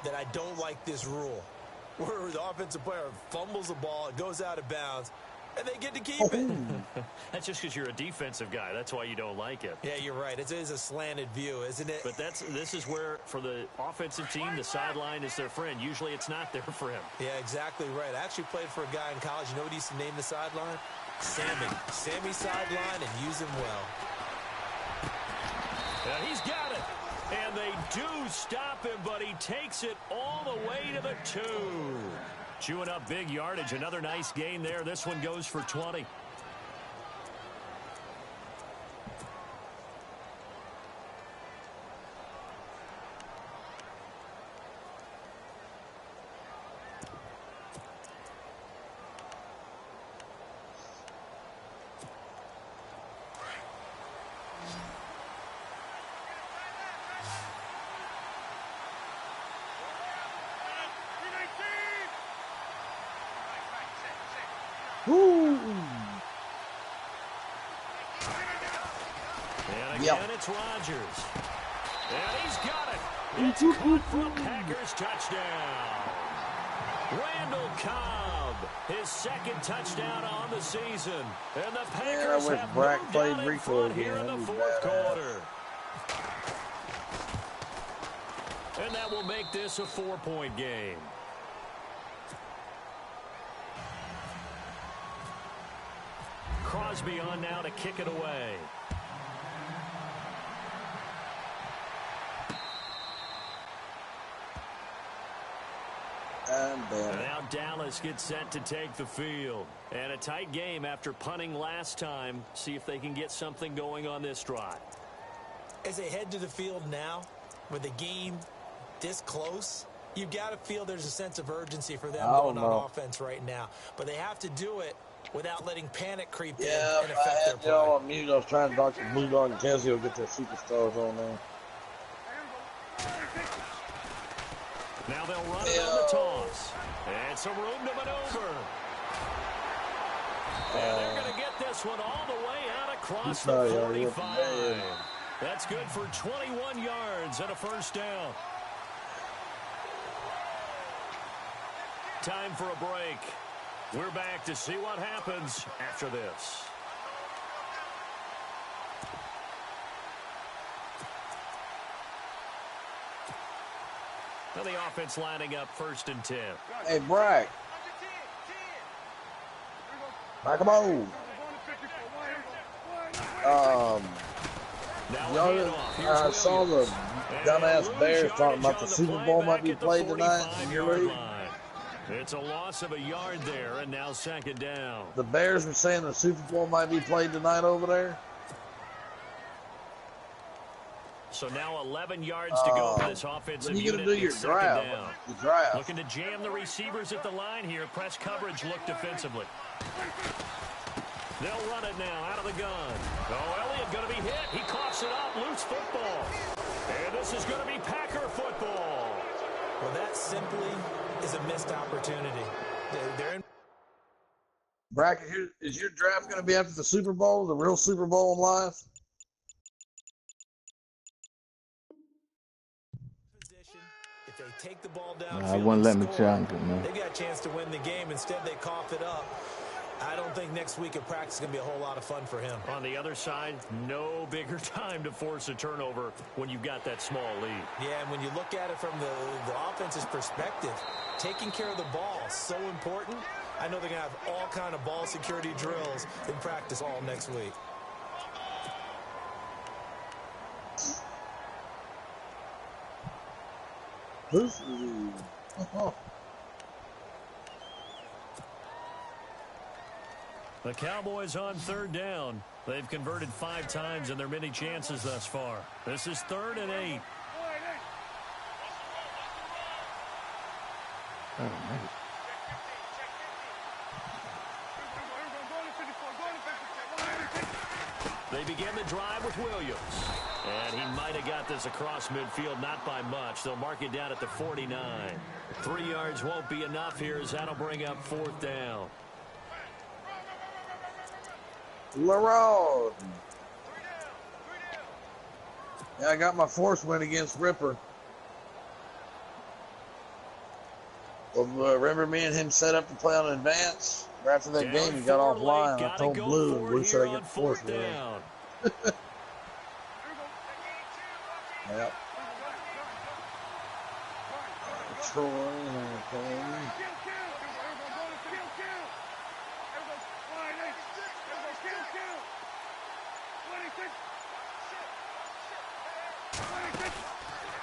that I don't like this rule, where the offensive player fumbles the ball, it goes out of bounds, and they get to keep it. That's just because you're a defensive guy. That's why you don't like it. Yeah, you're right. It is a slanted view, isn't it? But this is where, for the offensive team, the sideline is their friend. Usually it's not there for him. Yeah, exactly right. I actually played for a guy in college. You know what he used to name the sideline? Sammy. Sammy sideline, and use him well. And he's got it. And they do stop him, but he takes it all the way to the 2. Chewing up big yardage. Another nice gain there. This one goes for 20. And again, it's Rodgers. And he's got it. It's caught from Packers touchdown. Randall Cobb, his 2nd touchdown on the season. And the Packers have moved down in front here in the 4th quarter. And that will make this a 4-point game. Crosby on now to kick it away. And now Dallas gets set to take the field. And a tight game after punting last time. See if they can get something going on this drive. As they head to the field now, with the game this close, you've got to feel there's a sense of urgency for them going on offense right now. But they have to do it without letting panic creep in and affect their play. On mute. I was trying to talk to Blue Dog and Kelsey will get their superstars on there. Now they'll run it on the toss. And some room to maneuver. And they're going to get this one all the way out across the 45. That's good for 21 yards and a first down. Time for a break. We're back to see what happens after this. Well, the offense lining up 1st and 10. Hey, Brack. Back 'em on. I saw the dumbass Bears talking about the Super Bowl might be played tonight in your league. It's a loss of a yard there, and now 2nd down. The Bears were saying the Super Bowl might be played tonight over there. So now 11 yards to go for this offensive unit. You're going to do your drive. Looking to jam the receivers at the line here. Press coverage look defensively. They'll run it now out of the gun. Oh, Elliott going to be hit. He coughs it up. Loose football. And this is going to be Packer football. Well, that simply is a missed opportunity. They're in. Bracket, is your draft going to be after the Super Bowl, the real Super Bowl live? If they take the ball down, I wouldn't let me challenge it, man. They got a chance to win the game. Instead, they cough it up. I don't think next week at practice is going to be a whole lot of fun for him. On the other side, no bigger time to force a turnover when you've got that small lead. Yeah, and when you look at it from the offense's perspective, taking care of the ball is so important. I know they're going to have all kind of ball security drills in practice all next week. The Cowboys on 3rd down. They've converted 5 times in their many chances thus far. This is 3rd and 8. Oh, man. They begin the drive with Williams. And he might have got this across midfield, not by much. They'll mark it down at the 49. 3 yards won't be enough here as that'll bring up 4th down. LaRoe. Yeah, I got my force win against Ripper. Well, remember me and him set up to play on advance? After that game, he got offline. I told Blue, and Blue said I get the force win. Yep. Troy, okay.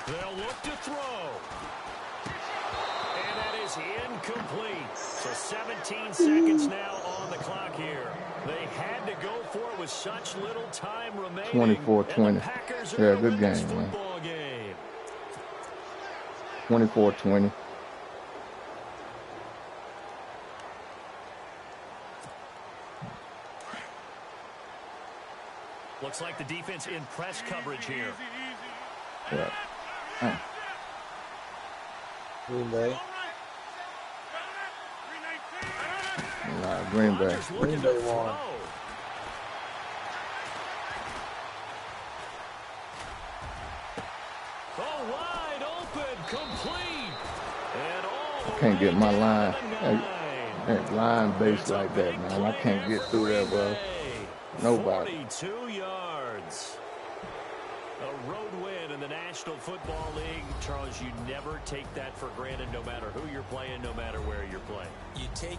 They'll look to throw. And that is incomplete. So 17 seconds now on the clock here. They had to go for it with such little time remaining. 24-20. Yeah, good game, man. 24-20. Looks like the defense in press coverage here. Yeah. Green Bay. Green Bay. Green Bay won. Oh, wide open, complete. And all Can't get my line. That line base like that, man. I can't get through there, bro. Nobody. 42 yards. A road win in the National Football League. Charles, you never take that for granted no matter who you're playing, no matter where you're playing. You take